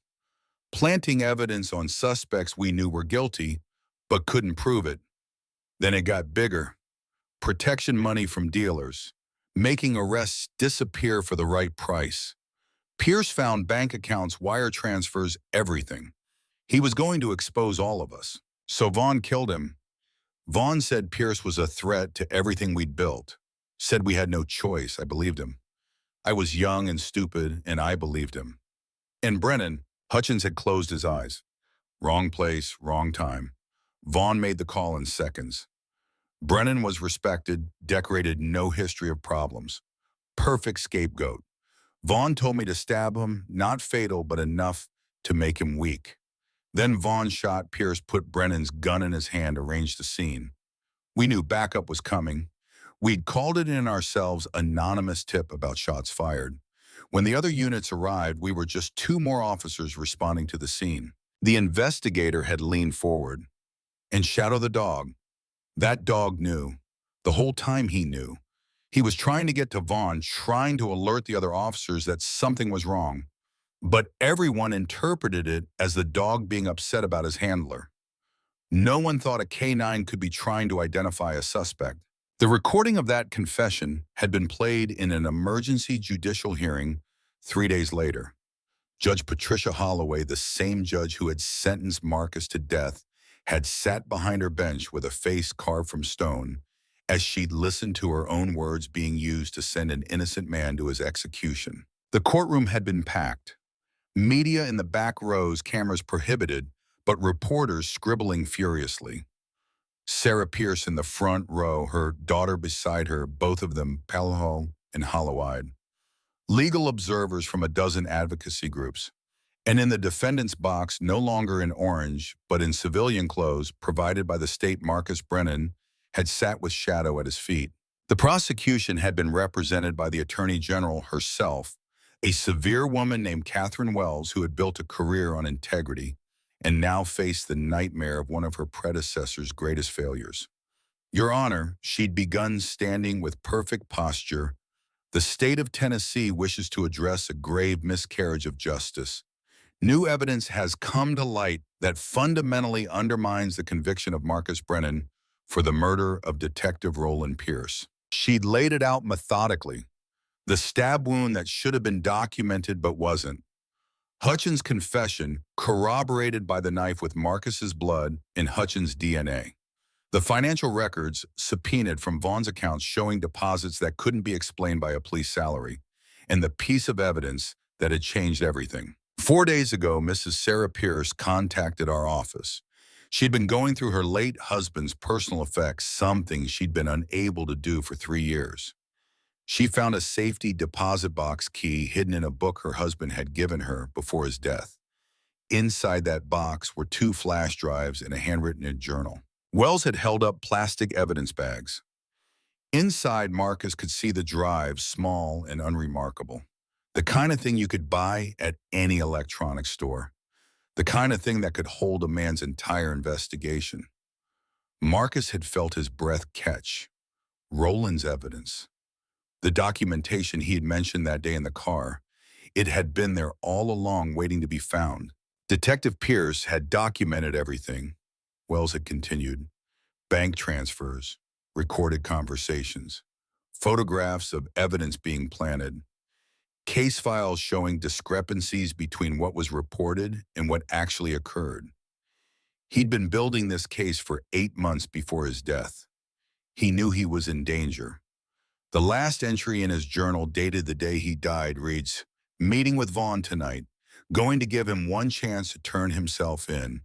planting evidence on suspects we knew were guilty, but couldn't prove it. Then it got bigger. Protection money from dealers, making arrests disappear for the right price. Pierce found bank accounts, wire transfers, everything. He was going to expose all of us. So Vaughn killed him. Vaughn said Pierce was a threat to everything we'd built. Said we had no choice. I believed him. I was young and stupid, and I believed him. And Brennan, Hutchins had closed his eyes. Wrong place, wrong time. Vaughn made the call in seconds. Brennan was respected, decorated, no history of problems. Perfect scapegoat. Vaughn told me to stab him, not fatal, but enough to make him weak. Then Vaughn shot Pierce, put Brennan's gun in his hand, arranged the scene. We knew backup was coming. We'd called it in ourselves anonymous tip about shots fired. When the other units arrived, we were just 2 more officers responding to the scene. The investigator had leaned forward. And Shadow the dog. That dog knew. The whole time he knew. He was trying to get to Vaughn, trying to alert the other officers that something was wrong. But everyone interpreted it as the dog being upset about his handler. No one thought a canine could be trying to identify a suspect. The recording of that confession had been played in an emergency judicial hearing 3 days later. Judge Patricia Holloway, the same judge who had sentenced Marcus to death, had sat behind her bench with a face carved from stone as she'd listened to her own words being used to send an innocent man to his execution. The courtroom had been packed. Media in the back rows, cameras prohibited, but reporters scribbling furiously. Sarah Pierce in the front row, her daughter beside her, both of them pale and hollow-eyed. Legal observers from a dozen advocacy groups. And in the defendant's box, no longer in orange, but in civilian clothes provided by the state, Marcus Brennan had sat with Shadow at his feet. The prosecution had been represented by the Attorney General herself, a severe woman named Catherine Wells who had built a career on integrity and now faced the nightmare of one of her predecessor's greatest failures. Your Honor, she'd begun standing with perfect posture. The state of Tennessee wishes to address a grave miscarriage of justice. New evidence has come to light that fundamentally undermines the conviction of Marcus Brennan for the murder of Detective Roland Pierce. She'd laid it out methodically. The stab wound that should have been documented but wasn't. Hutchins' confession corroborated by the knife with Marcus's blood and Hutchins' DNA. The financial records subpoenaed from Vaughn's accounts showing deposits that couldn't be explained by a police salary, and the piece of evidence that had changed everything. 4 days ago, Mrs. Sarah Pierce contacted our office. She'd been going through her late husband's personal effects, something she'd been unable to do for 3 years. She found a safety deposit box key hidden in a book her husband had given her before his death. Inside that box were 2 flash drives and a handwritten journal. Wells had held up plastic evidence bags. Inside, Marcus could see the drives, small and unremarkable. The kind of thing you could buy at any electronics store. The kind of thing that could hold a man's entire investigation. Marcus had felt his breath catch. Roland's evidence. The documentation he had mentioned that day in the car. It had been there all along, waiting to be found. Detective Pierce had documented everything. Wells had continued. Bank transfers, recorded conversations, photographs of evidence being planted, case files showing discrepancies between what was reported and what actually occurred. He'd been building this case for 8 months before his death. He knew he was in danger. The last entry in his journal, dated the day he died, reads, "Meeting with Vaughn tonight. Going to give him one chance to turn himself in.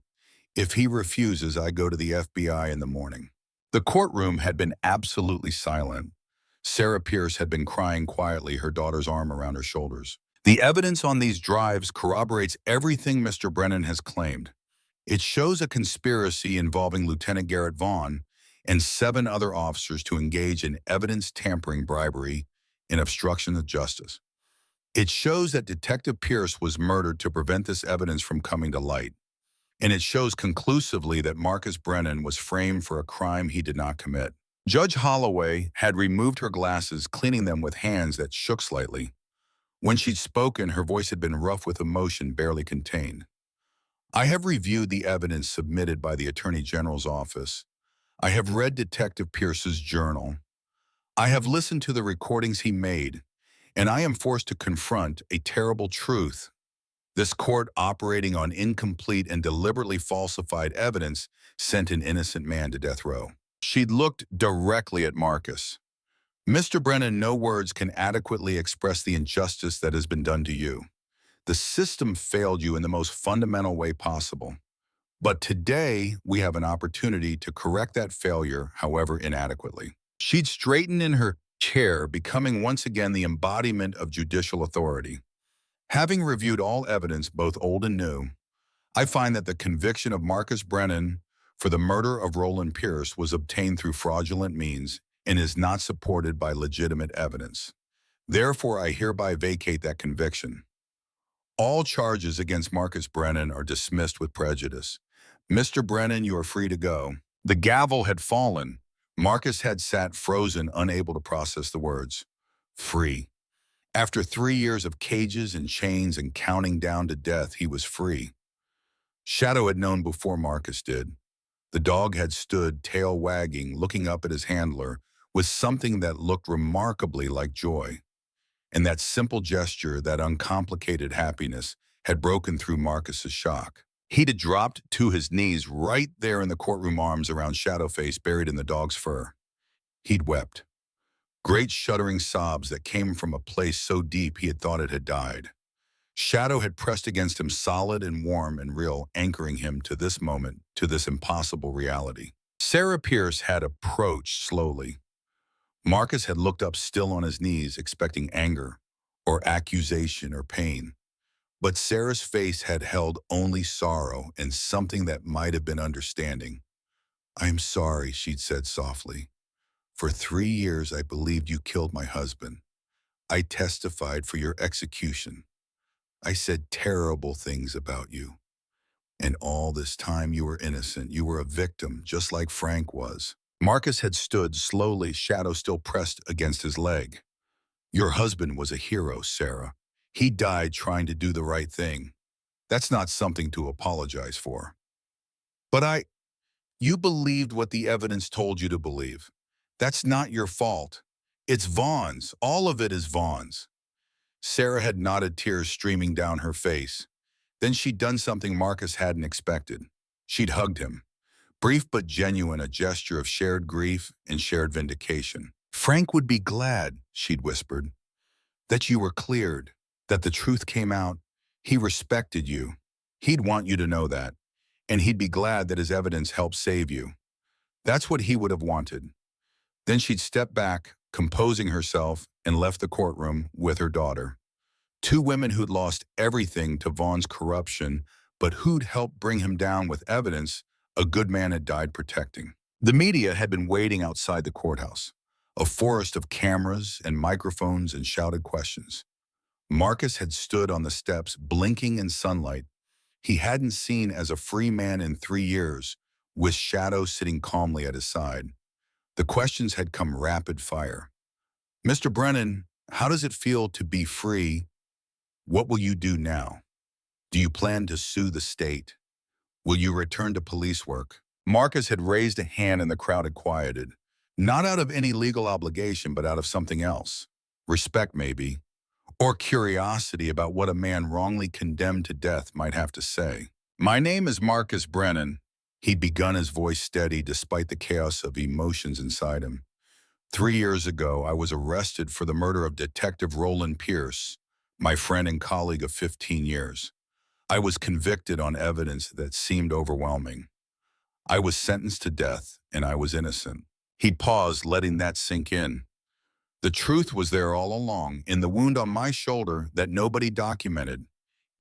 If he refuses, I go to the FBI in the morning." The courtroom had been absolutely silent. Sarah Pierce had been crying quietly, her daughter's arm around her shoulders. The evidence on these drives corroborates everything Mr. Brennan has claimed. It shows a conspiracy involving Lieutenant Garrett Vaughn and 7 other officers to engage in evidence tampering, bribery, and obstruction of justice. It shows that Detective Pierce was murdered to prevent this evidence from coming to light. And it shows conclusively that Marcus Brennan was framed for a crime he did not commit. Judge Holloway had removed her glasses, cleaning them with hands that shook slightly. When she'd spoken, her voice had been rough with emotion barely contained. "I have reviewed the evidence submitted by the Attorney General's office. I have read Detective Pierce's journal. I have listened to the recordings he made, and I am forced to confront a terrible truth. This court, operating on incomplete and deliberately falsified evidence, sent an innocent man to death row." She looked directly at Marcus. "Mr. Brennan, no words can adequately express the injustice that has been done to you. The system failed you in the most fundamental way possible. But today, we have an opportunity to correct that failure, however inadequately." She'd straightened in her chair, becoming once again the embodiment of judicial authority. "Having reviewed all evidence, both old and new, I find that the conviction of Marcus Brennan for the murder of Roland Pierce was obtained through fraudulent means and is not supported by legitimate evidence. Therefore, I hereby vacate that conviction. All charges against Marcus Brennan are dismissed with prejudice. Mr. Brennan, you are free to go." The gavel had fallen. Marcus had sat frozen, unable to process the words. Free. After 3 years of cages and chains and counting down to death, he was free. Shadow had known before Marcus did. The dog had stood, tail wagging, looking up at his handler, with something that looked remarkably like joy. And that simple gesture, that uncomplicated happiness, had broken through Marcus's shock. He'd had dropped to his knees right there in the courtroom, arms around Shadowface, buried in the dog's fur. He'd wept. Great shuddering sobs that came from a place so deep he had thought it had died. Shadow had pressed against him, solid and warm and real, anchoring him to this moment, to this impossible reality. Sarah Pierce had approached slowly. Marcus had looked up, still on his knees, expecting anger or accusation or pain. But Sarah's face had held only sorrow and something that might have been understanding. "I am sorry," she'd said softly. "For 3 years I believed you killed my husband. I testified for your execution. I said terrible things about you. And all this time you were innocent. You were a victim, just like Frank was." Marcus had stood slowly, Shadow still pressed against his leg. "Your husband was a hero, Sarah. He died trying to do the right thing. That's not something to apologize for." But you believed what the evidence told you to believe. That's not your fault. It's Vaughn's. All of it is Vaughn's." Sarah had nodded, tears streaming down her face. Then she'd done something Marcus hadn't expected. She'd hugged him. Brief but genuine, a gesture of shared grief and shared vindication. "Frank would be glad," she'd whispered, "that you were cleared, that the truth came out. He respected you. He'd want you to know that. And he'd be glad that his evidence helped save you. That's what he would have wanted." Then she'd stepped back, composing herself, and left the courtroom with her daughter. 2 women who'd lost everything to Vaughn's corruption, but who'd help bring him down with evidence a good man had died protecting. The media had been waiting outside the courthouse, a forest of cameras and microphones and shouted questions. Marcus had stood on the steps, blinking in sunlight he hadn't seen as a free man in 3 years, with Shadow sitting calmly at his side. The questions had come rapid fire. Mr. Brennan, how does it feel to be free? What will you do now? Do you plan to sue the state? Will you return to police work? Marcus had raised a hand and the crowd had quieted. Not out of any legal obligation, but out of something else. Respect, maybe. Or curiosity about what a man wrongly condemned to death might have to say. My name is Marcus Brennan. He'd begun, his voice steady despite the chaos of emotions inside him. 3 years ago, I was arrested for the murder of Detective Roland Pierce, my friend and colleague of 15 years. I was convicted on evidence that seemed overwhelming. I was sentenced to death, and I was innocent. He paused, letting that sink in. The truth was there all along, in the wound on my shoulder that nobody documented,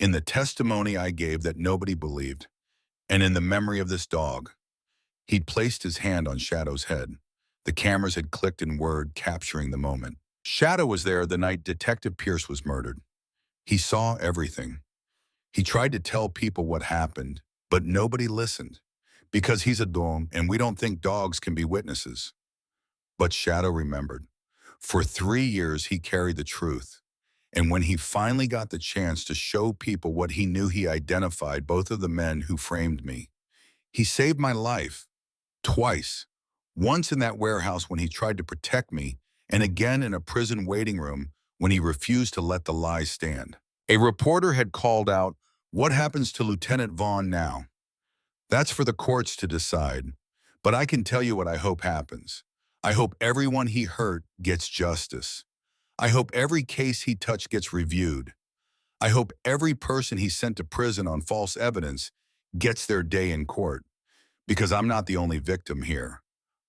in the testimony I gave that nobody believed, and in the memory of this dog. He'd placed his hand on Shadow's head. The cameras had clicked in word, capturing the moment. Shadow was there the night Detective Pierce was murdered. He saw everything. He tried to tell people what happened, but nobody listened, because he's a dog and we don't think dogs can be witnesses. But Shadow remembered. For 3 years, he carried the truth. And when he finally got the chance to show people what he knew, he identified both of the men who framed me. He saved my life. Twice. Once in that warehouse when he tried to protect me, and again in a prison waiting room when he refused to let the lies stand. A reporter had called out, "What happens to Lieutenant Vaughn now?" That's for the courts to decide. But I can tell you what I hope happens. I hope everyone he hurt gets justice. I hope every case he touched gets reviewed. I hope every person he sent to prison on false evidence gets their day in court. Because I'm not the only victim here.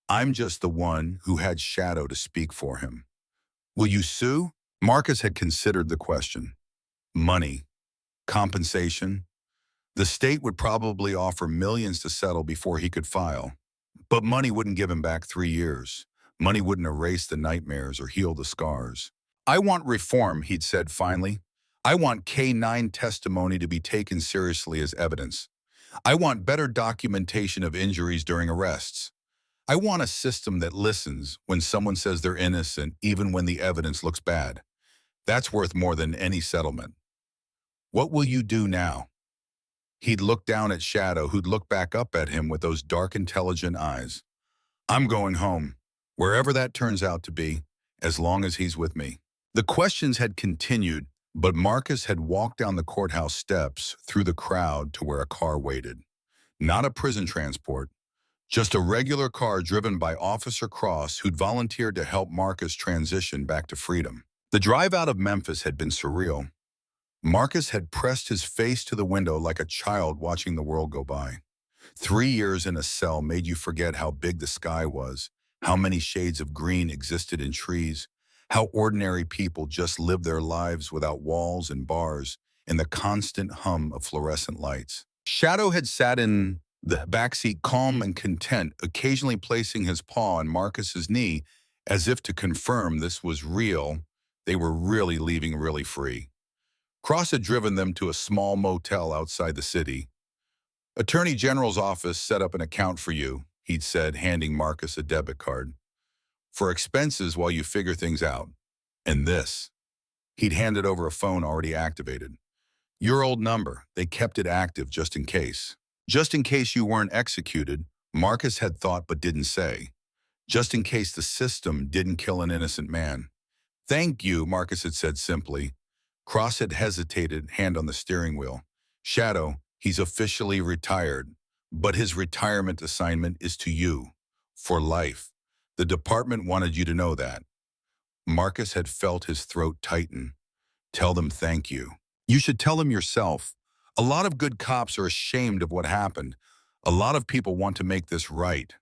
I'm just the one who had Shadow to speak for him. Will you sue? Marcus had considered the question. Money. Compensation. The state would probably offer millions to settle before he could file. But money wouldn't give him back 3 years. Money wouldn't erase the nightmares or heal the scars. I want reform, he'd said finally. I want K-9 testimony to be taken seriously as evidence. I want better documentation of injuries during arrests. I want a system that listens when someone says they're innocent, even when the evidence looks bad. That's worth more than any settlement. What will you do now? He'd look down at Shadow, who'd look back up at him with those dark, intelligent eyes. I'm going home, wherever that turns out to be, as long as he's with me. The questions had continued, but Marcus had walked down the courthouse steps through the crowd to where a car waited. Not a prison transport, just a regular car driven by Officer Cross, who'd volunteered to help Marcus transition back to freedom. The drive out of Memphis had been surreal. Marcus had pressed his face to the window like a child watching the world go by. 3 years in a cell made you forget how big the sky was, how many shades of green existed in trees, how ordinary people just lived their lives without walls and bars and the constant hum of fluorescent lights. Shadow had sat in the backseat calm and content, occasionally placing his paw on Marcus's knee as if to confirm this was real. They were really leaving really free. Cross had driven them to a small motel outside the city. Attorney General's office set up an account for you, he'd said, handing Marcus a debit card. For expenses while you figure things out. And this. He'd handed over a phone already activated. Your old number. They kept it active just in case. Just in case you weren't executed, Marcus had thought but didn't say. Just in case the system didn't kill an innocent man. Thank you, Marcus had said simply. Cross had hesitated, hand on the steering wheel. Shadow, he's officially retired, but his retirement assignment is to you, for life. The department wanted you to know that. Marcus had felt his throat tighten. Tell them thank you. You should tell them yourself. A lot of good cops are ashamed of what happened. A lot of people want to make this right.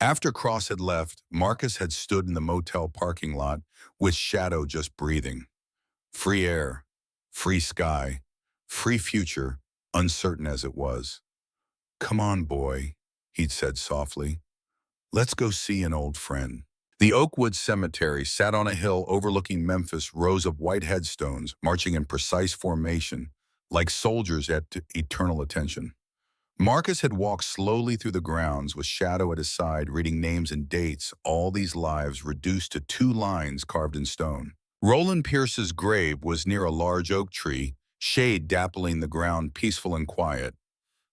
After Cross had left, Marcus had stood in the motel parking lot with Shadow just breathing. Free air, free sky, free future, uncertain as it was. "Come on, boy," he'd said softly. "Let's go see an old friend." The Oakwood Cemetery sat on a hill overlooking Memphis, rows of white headstones marching in precise formation, like soldiers at eternal attention. Marcus had walked slowly through the grounds with Shadow at his side, reading names and dates, all these lives reduced to two lines carved in stone. Roland Pierce's grave was near a large oak tree, shade dappling the ground, peaceful and quiet.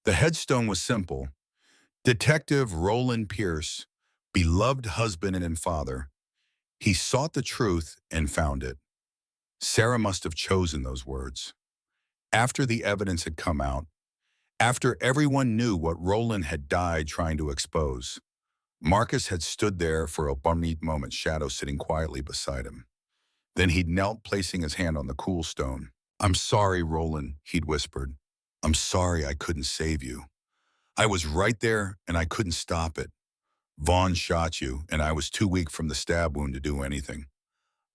The headstone was simple. Detective Roland Pierce, beloved husband and father. He sought the truth and found it. Sarah must have chosen those words. After the evidence had come out, after everyone knew what Roland had died trying to expose, Marcus had stood there for a brief moment, Shadow sitting quietly beside him. Then he'd knelt, placing his hand on the cool stone. "I'm sorry, Roland," he'd whispered. "I'm sorry I couldn't save you. I was right there and I couldn't stop it. Vaughn shot you and I was too weak from the stab wound to do anything.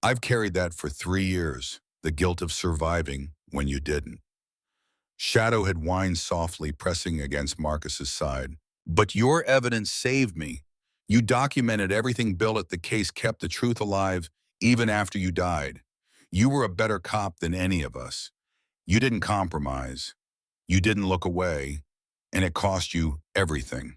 I've carried that for 3 years, the guilt of surviving when you didn't." Shadow had whined softly, pressing against Marcus's side. "But your evidence saved me. You documented everything Billet. The case kept the truth alive even after you died. You were a better cop than any of us. You didn't compromise. You didn't look away. And it cost you everything."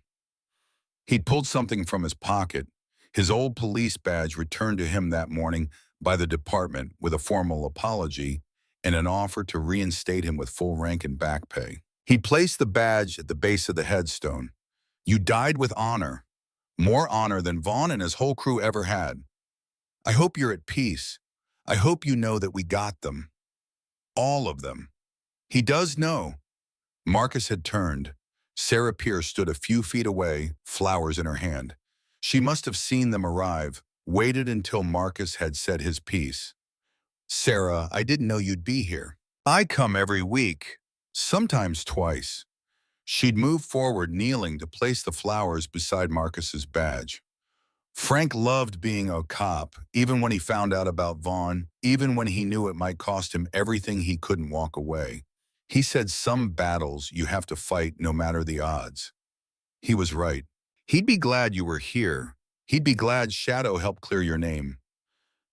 He'd pulled something from his pocket, his old police badge returned to him that morning by the department with a formal apology and an offer to reinstate him with full rank and back pay. He placed the badge at the base of the headstone. "You died with honor, more honor than Vaughn and his whole crew ever had. I hope you're at peace. I hope you know that we got them. All of them." He does know. Marcus had turned. Sarah Pierce stood a few feet away, flowers in her hand. She must have seen them arrive, waited until Marcus had said his piece. "Sarah, I didn't know you'd be here. I come every week, sometimes twice." She'd moved forward, kneeling to place the flowers beside Marcus's badge. Frank loved being a cop, even when he found out about Vaughn, even when he knew it might cost him everything. He couldn't walk away. He said some battles you have to fight no matter the odds. He was right. He'd be glad you were here. He'd be glad Shadow helped clear your name.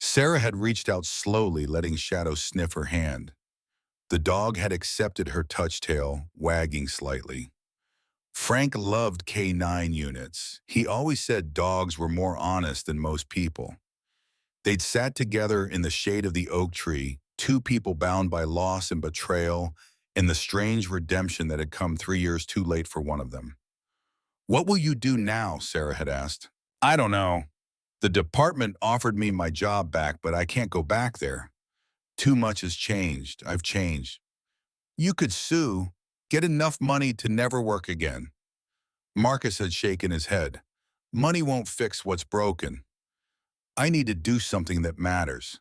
Sarah had reached out slowly, letting Shadow sniff her hand. The dog had accepted her touch, tail wagging slightly. Frank loved K9 units. He always said dogs were more honest than most people. They'd sat together in the shade of the oak tree, two people bound by loss and betrayal, and the strange redemption that had come 3 years too late for one of them. "What will you do now?" Sarah had asked. "I don't know. The department offered me my job back, but I can't go back there. Too much has changed. I've changed." "You could sue, get enough money to never work again." Marcus had shaken his head. "Money won't fix what's broken. I need to do something that matters.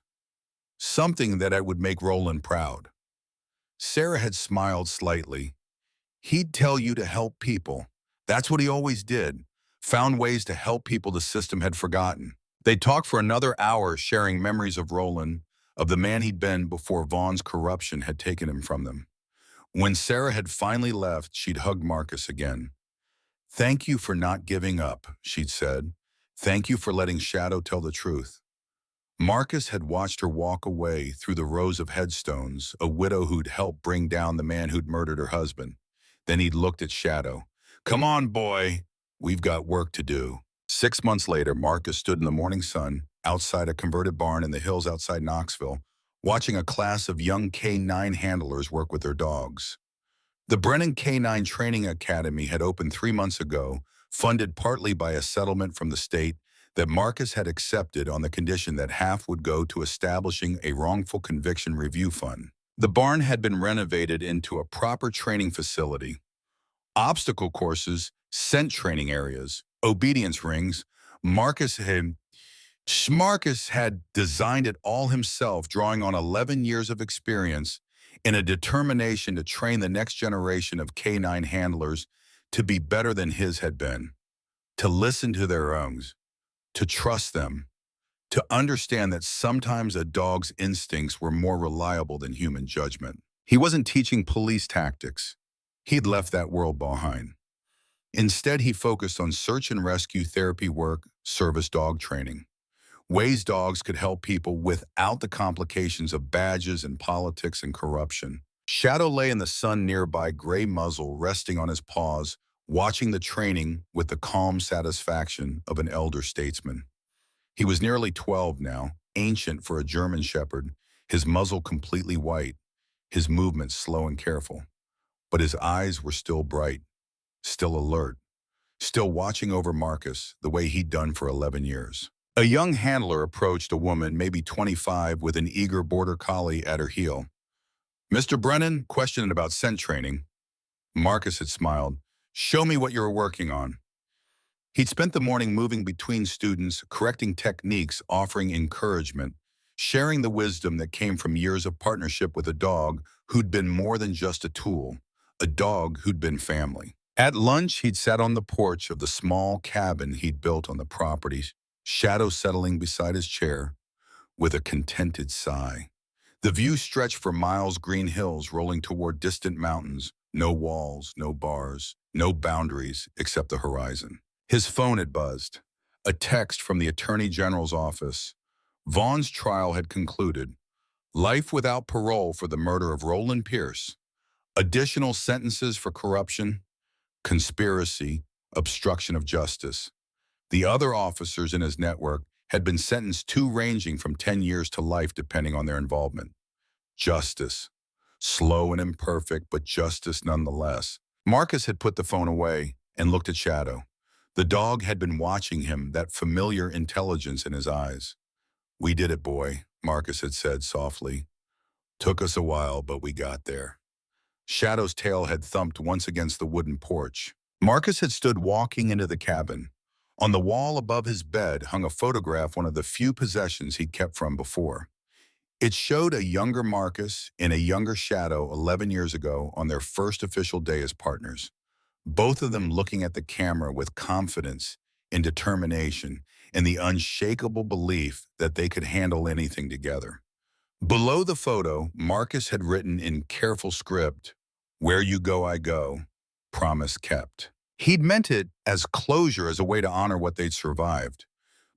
Something that I would make Roland proud." Sarah had smiled slightly. "He'd tell you to help people. That's what he always did. Found ways to help people the system had forgotten." They talked for another hour, sharing memories of Roland, of the man he'd been before Vaughn's corruption had taken him from them. When Sarah had finally left, she'd hugged Marcus again. "Thank you for not giving up," she'd said. "Thank you for letting Shadow tell the truth." Marcus had watched her walk away through the rows of headstones, a widow who'd helped bring down the man who'd murdered her husband. Then he'd looked at Shadow. "Come on, boy. We've got work to do." 6 months later, Marcus stood in the morning sun outside a converted barn in the hills outside Knoxville, watching a class of young K9 handlers work with their dogs. The Brennan K9 Training Academy had opened 3 months ago, funded partly by a settlement from the state that Marcus had accepted on the condition that half would go to establishing a wrongful conviction review fund. The barn had been renovated into a proper training facility. Obstacle courses, scent training areas, obedience rings. Marcus had designed it all himself, drawing on 11 years of experience in a determination to train the next generation of K9 handlers to be better than his had been, to listen to their owners, to trust them, to understand that sometimes a dog's instincts were more reliable than human judgment. He wasn't teaching police tactics. He'd left that world behind. Instead, he focused on search and rescue therapy work, service dog training, ways dogs could help people without the complications of badges and politics and corruption. Shadow lay in the sun nearby, gray muzzle resting on his paws, watching the training with the calm satisfaction of an elder statesman. He was nearly 12 now, ancient for a German shepherd, his muzzle completely white, his movements slow and careful. But his eyes were still bright, still alert, still watching over Marcus the way he'd done for 11 years. A young handler approached a woman, maybe 25, with an eager border collie at her heel. "Mr. Brennan, questioning about scent training." Marcus had smiled. "Show me what you're working on." He'd spent the morning moving between students, correcting techniques, offering encouragement, sharing the wisdom that came from years of partnership with a dog who'd been more than just a tool, a dog who'd been family. At lunch, he'd sat on the porch of the small cabin he'd built on the property, shadow settling beside his chair, with a contented sigh. The view stretched for miles, green hills rolling toward distant mountains, no walls, no bars, no boundaries except the horizon. His phone had buzzed. A text from the Attorney General's office. Vaughn's trial had concluded. Life without parole for the murder of Roland Pierce. Additional sentences for corruption, conspiracy, obstruction of justice. The other officers in his network had been sentenced to ranging from 10 years to life depending on their involvement. Justice. Slow and imperfect, but justice nonetheless. Marcus had put the phone away and looked at Shadow. The dog had been watching him, that familiar intelligence in his eyes. "We did it, boy," Marcus had said softly. "Took us a while, but we got there." Shadow's tail had thumped once against the wooden porch. Marcus had stood walking into the cabin. On the wall above his bed hung a photograph, one of the few possessions he'd kept from before. It showed a younger Marcus and a younger Shadow 11 years ago on their first official day as partners. Both of them looking at the camera with confidence and determination and the unshakable belief that they could handle anything together. Below the photo, Marcus had written in careful script, "Where you go, I go. Promise kept." He'd meant it as closure, as a way to honor what they'd survived.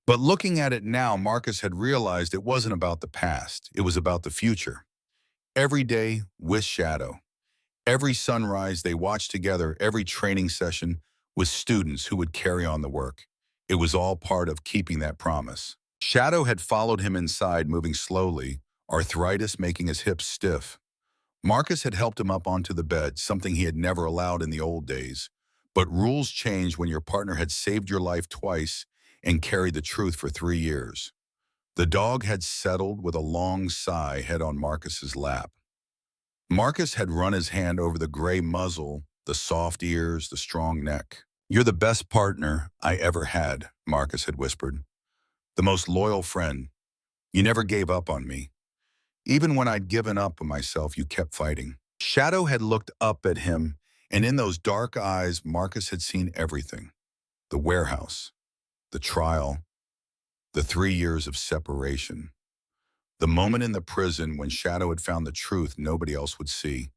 But looking at it now, Marcus had realized it wasn't about the past. It was about the future. Every day with Shadow. Every sunrise they watched together, every training session with students who would carry on the work. It was all part of keeping that promise. Shadow had followed him inside, moving slowly, arthritis making his hips stiff. Marcus had helped him up onto the bed, something he had never allowed in the old days. But rules change when your partner had saved your life twice and carried the truth for 3 years. The dog had settled with a long sigh, head on Marcus's lap. Marcus had run his hand over the gray muzzle, the soft ears, the strong neck. "You're the best partner I ever had," Marcus had whispered. "The most loyal friend. You never gave up on me. Even when I'd given up on myself, you kept fighting." Shadow had looked up at him, and in those dark eyes, Marcus had seen everything. The warehouse, the trial, the 3 years of separation. The moment in the prison when Shadow had found the truth nobody else would see.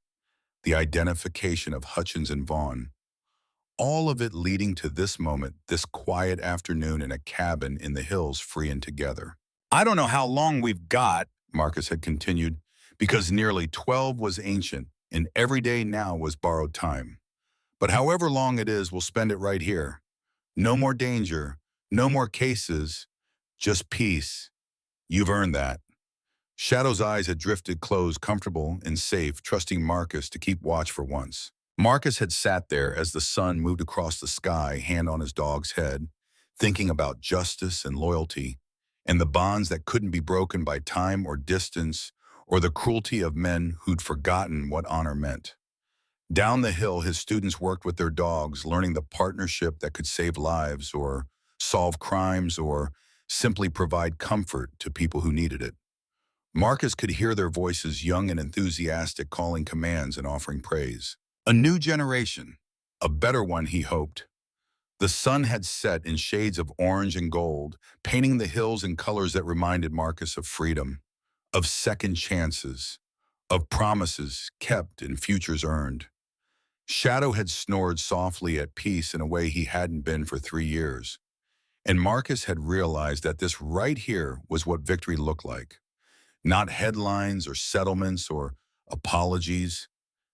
The identification of Hutchins and Vaughn. All of it leading to this moment, this quiet afternoon in a cabin in the hills, free and together. "I don't know how long we've got," Marcus had continued, "because nearly 12 was ancient, and every day now was borrowed time. But however long it is, we'll spend it right here. No more danger, no more cases, just peace. You've earned that." Shadow's eyes had drifted closed, comfortable and safe, trusting Marcus to keep watch for once. Marcus had sat there as the sun moved across the sky, hand on his dog's head, thinking about justice and loyalty, and the bonds that couldn't be broken by time or distance, or the cruelty of men who'd forgotten what honor meant. Down the hill, his students worked with their dogs, learning the partnership that could save lives, or solve crimes, or simply provide comfort to people who needed it. Marcus could hear their voices, young and enthusiastic, calling commands and offering praise. A new generation, a better one, he hoped. The sun had set in shades of orange and gold, painting the hills in colors that reminded Marcus of freedom, of second chances, of promises kept and futures earned. Shadow had snored softly at peace in a way he hadn't been for 3 years. And Marcus had realized that this right here was what victory looked like. Not headlines or settlements or apologies,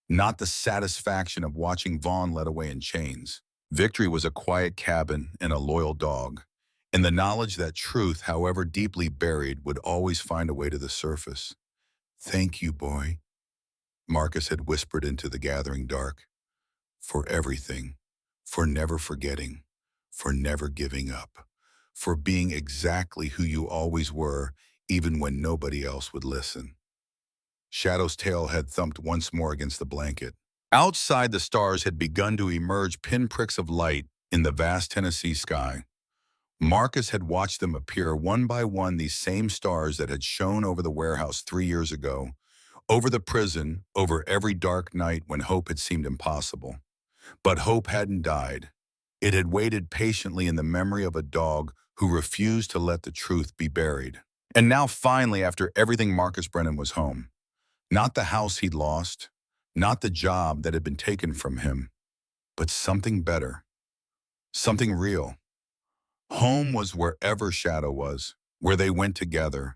not the satisfaction of watching Vaughn led away in chains. Victory was a quiet cabin and a loyal dog, and the knowledge that truth, however deeply buried, would always find a way to the surface. "Thank you, boy," Marcus had whispered into the gathering dark, "for everything, for never forgetting, for never giving up, for being exactly who you always were, even when nobody else would listen." Shadow's tail had thumped once more against the blanket. Outside, the stars had begun to emerge pinpricks of light in the vast Tennessee sky. Marcus had watched them appear one by one, these same stars that had shone over the warehouse 3 years ago, over the prison, over every dark night when hope had seemed impossible. But hope hadn't died. It had waited patiently in the memory of a dog who refused to let the truth be buried. And now finally, after everything, Marcus Brennan was home. Not the house he'd lost, not the job that had been taken from him, but something better, something real. Home was wherever Shadow was, where they went together,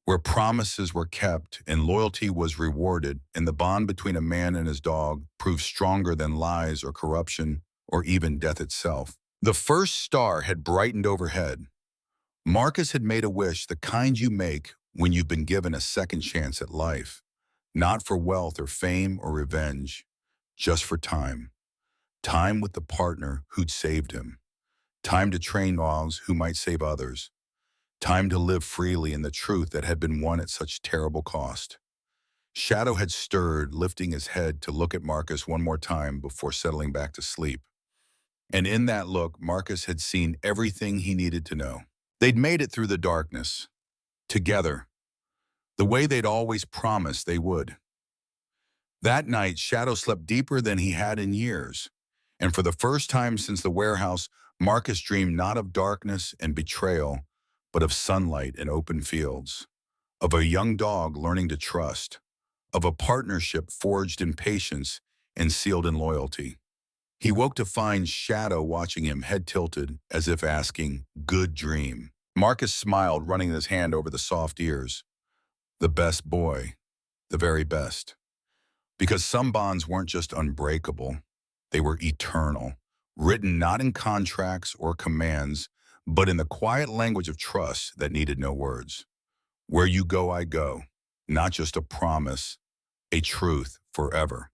where promises were kept and loyalty was rewarded, and the bond between a man and his dog proved stronger than lies or corruption or even death itself. The first star had brightened overhead. Marcus had made a wish, the kind you make when you've been given a second chance at life. Not for wealth or fame or revenge, just for time. Time with the partner who'd saved him. Time to train dogs who might save others. Time to live freely in the truth that had been won at such terrible cost. Shadow had stirred, lifting his head to look at Marcus one more time before settling back to sleep. And in that look, Marcus had seen everything he needed to know. They'd made it through the darkness, together, the way they'd always promised they would. That night, Shadow slept deeper than he had in years. And for the first time since the warehouse, Marcus dreamed not of darkness and betrayal, but of sunlight and open fields, of a young dog learning to trust, of a partnership forged in patience and sealed in loyalty. He woke to find Shadow watching him, head tilted, as if asking, "Good dream." Marcus smiled, running his hand over the soft ears. The best boy, the very best. Because some bonds weren't just unbreakable, they were eternal, written not in contracts or commands, but in the quiet language of trust that needed no words. Where you go, I go. Not just a promise, a truth forever.